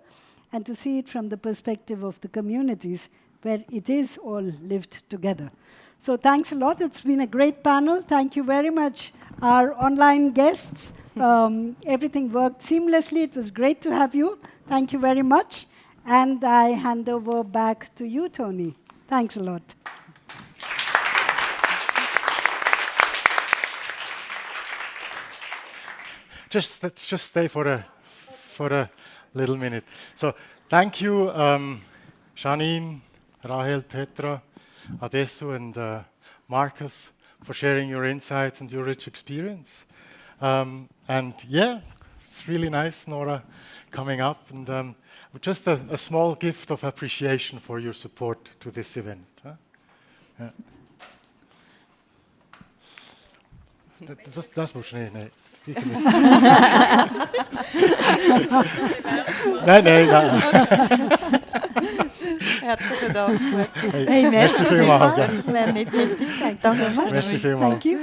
and to see it from the perspective of the communities where it is all lived together. So thanks a lot. It's been a great panel. Thank you very much, our online guests. Everything worked seamlessly. It was great to have you. Thank you very much. And I hand over back to you, Tony. Thanks a lot. Let's just stay for a little minute. So thank you, Janine, Rahel, Petra, Adesso, and Marcus, for sharing your insights and your rich experience. And yeah, it's really nice, Nora, coming up. And just a small gift of appreciation for your support to this event. Huh? Yeah. Das muss schnell, nee. Nein. Herzlichen Dank. Hey, merci vielmals. Merci vielmals. Thank you.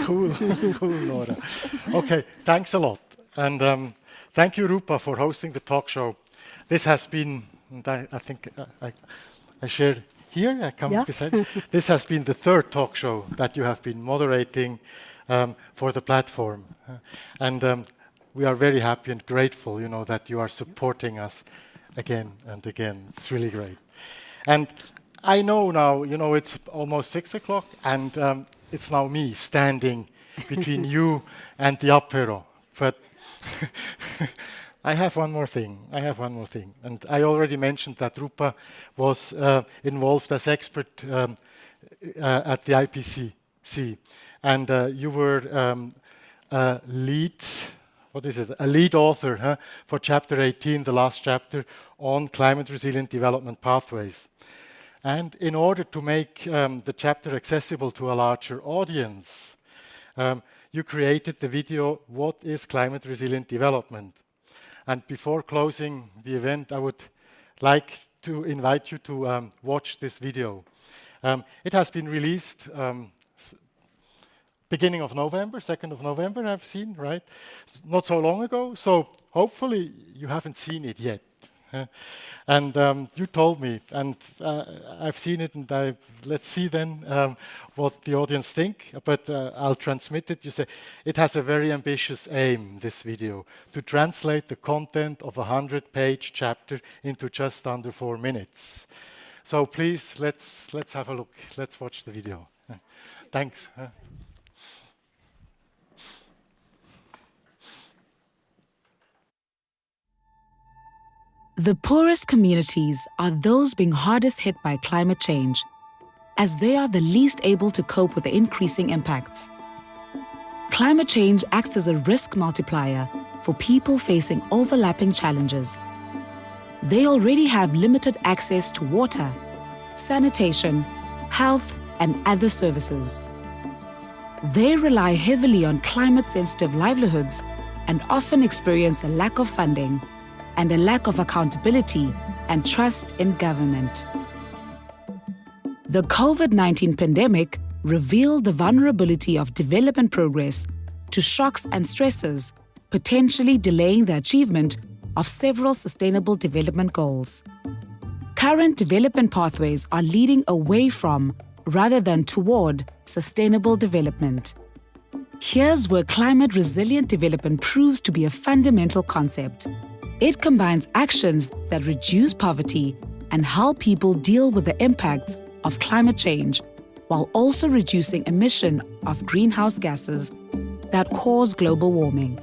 Cool, Nora. Okay, thanks a lot. And thank you, Rupa, for hosting the talk show. This has been, and I think I share here, I come beside. This has been the third talk show that you have been moderating for the platform. And we are very happy and grateful, that you are supporting us again and again. It's really great. And I know now, it's almost 6 o'clock, and it's now me standing between you and the apéro. But I have one more thing. And I already mentioned that Rupa was involved as expert at the IPCC. And you were a lead author for Chapter 18, the last chapter, on climate-resilient development pathways. And in order to make the chapter accessible to a larger audience, you created the video, What is Climate Resilient Development? And before closing the event, I would like to invite you to watch this video. It has been released beginning of November, 2nd of November, I've seen, right? Not so long ago, so hopefully you haven't seen it yet. And you told me, and I've seen it, and let's see then what the audience think, but I'll transmit it. You say, it has a very ambitious aim, this video, to translate the content of a 100-page chapter into just under 4 minutes. So please, let's have a look. Let's watch the video. Thanks. The poorest communities are those being hardest hit by climate change, as they are the least able to cope with the increasing impacts. Climate change acts as a risk multiplier for people facing overlapping challenges. They already have limited access to water, sanitation, health, and other services. They rely heavily on climate-sensitive livelihoods and often experience a lack of funding and a lack of accountability and trust in government. The COVID-19 pandemic revealed the vulnerability of development progress to shocks and stresses, potentially delaying the achievement of several sustainable development goals. Current development pathways are leading away from, rather than toward, sustainable development. Here's where climate resilient development proves to be a fundamental concept. It combines actions that reduce poverty and help people deal with the impacts of climate change, while also reducing emission of greenhouse gases that cause global warming.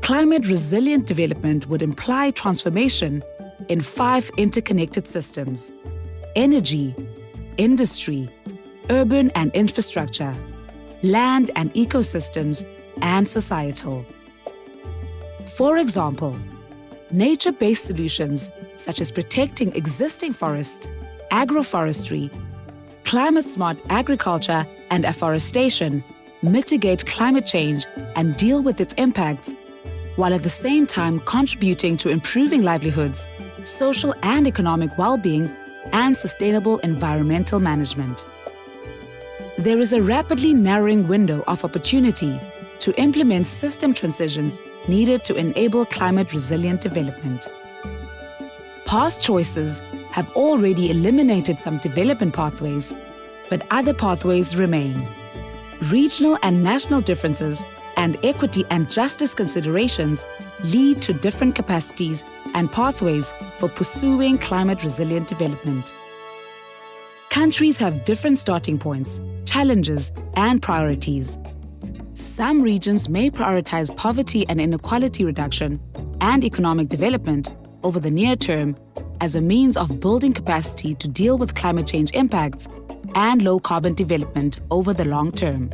Climate resilient development would imply transformation in 5 interconnected systems: energy, industry, urban and infrastructure, land and ecosystems, and societal. For example, nature-based solutions such as protecting existing forests, agroforestry, climate-smart agriculture, and afforestation mitigate climate change and deal with its impacts, while at the same time contributing to improving livelihoods, social and economic well-being, and sustainable environmental management. There is a rapidly narrowing window of opportunity to implement system transitions needed to enable climate-resilient development. Past choices have already eliminated some development pathways, but other pathways remain. Regional and national differences and equity and justice considerations lead to different capacities and pathways for pursuing climate-resilient development. Countries have different starting points, challenges, and priorities. Some regions may prioritize poverty and inequality reduction and economic development over the near term as a means of building capacity to deal with climate change impacts and low-carbon development over the long term.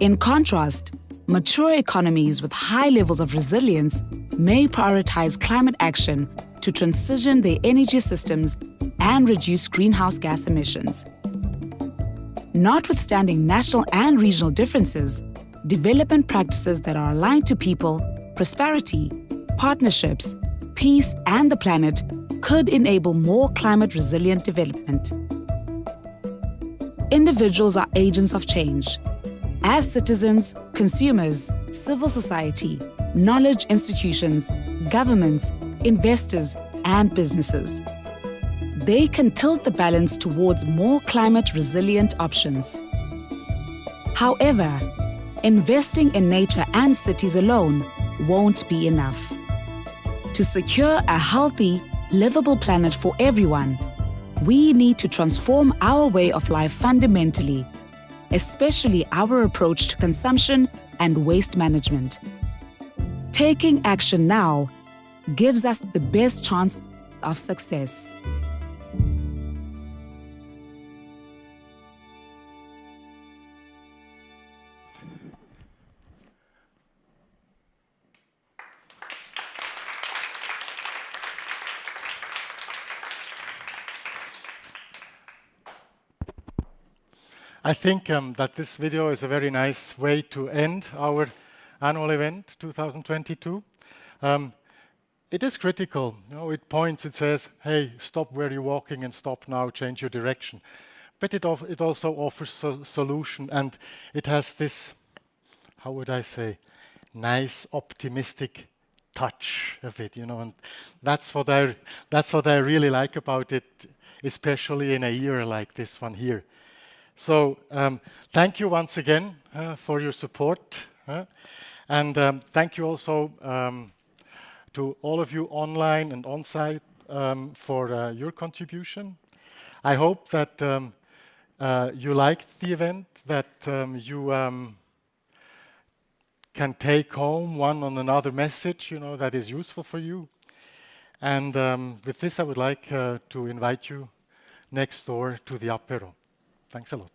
In contrast, mature economies with high levels of resilience may prioritize climate action to transition their energy systems and reduce greenhouse gas emissions. Notwithstanding national and regional differences, development practices that are aligned to people, prosperity, partnerships, peace, and the planet could enable more climate-resilient development. Individuals are agents of change. As citizens, consumers, civil society, knowledge institutions, governments, investors, and businesses. They can tilt the balance towards more climate-resilient options. However, investing in nature and cities alone won't be enough. To secure a healthy, livable planet for everyone, we need to transform our way of life fundamentally, especially our approach to consumption and waste management. Taking action now gives us the best chance of success. I think that this video is a very nice way to end our annual event 2022. It is critical. You know, it points, it says, hey, stop where you're walking and stop now, change your direction. But it also offers a solution, and it has this, how would I say, nice optimistic touch of it, you know, and that's what I really like about it, especially in a year like this one here. So thank you once again for your support, and thank you also to all of you online and on-site for your contribution. I hope that you liked the event, that you can take home one or another message, you know, that is useful for you. And with this, I would like to invite you next door to the apéro. Thanks a lot.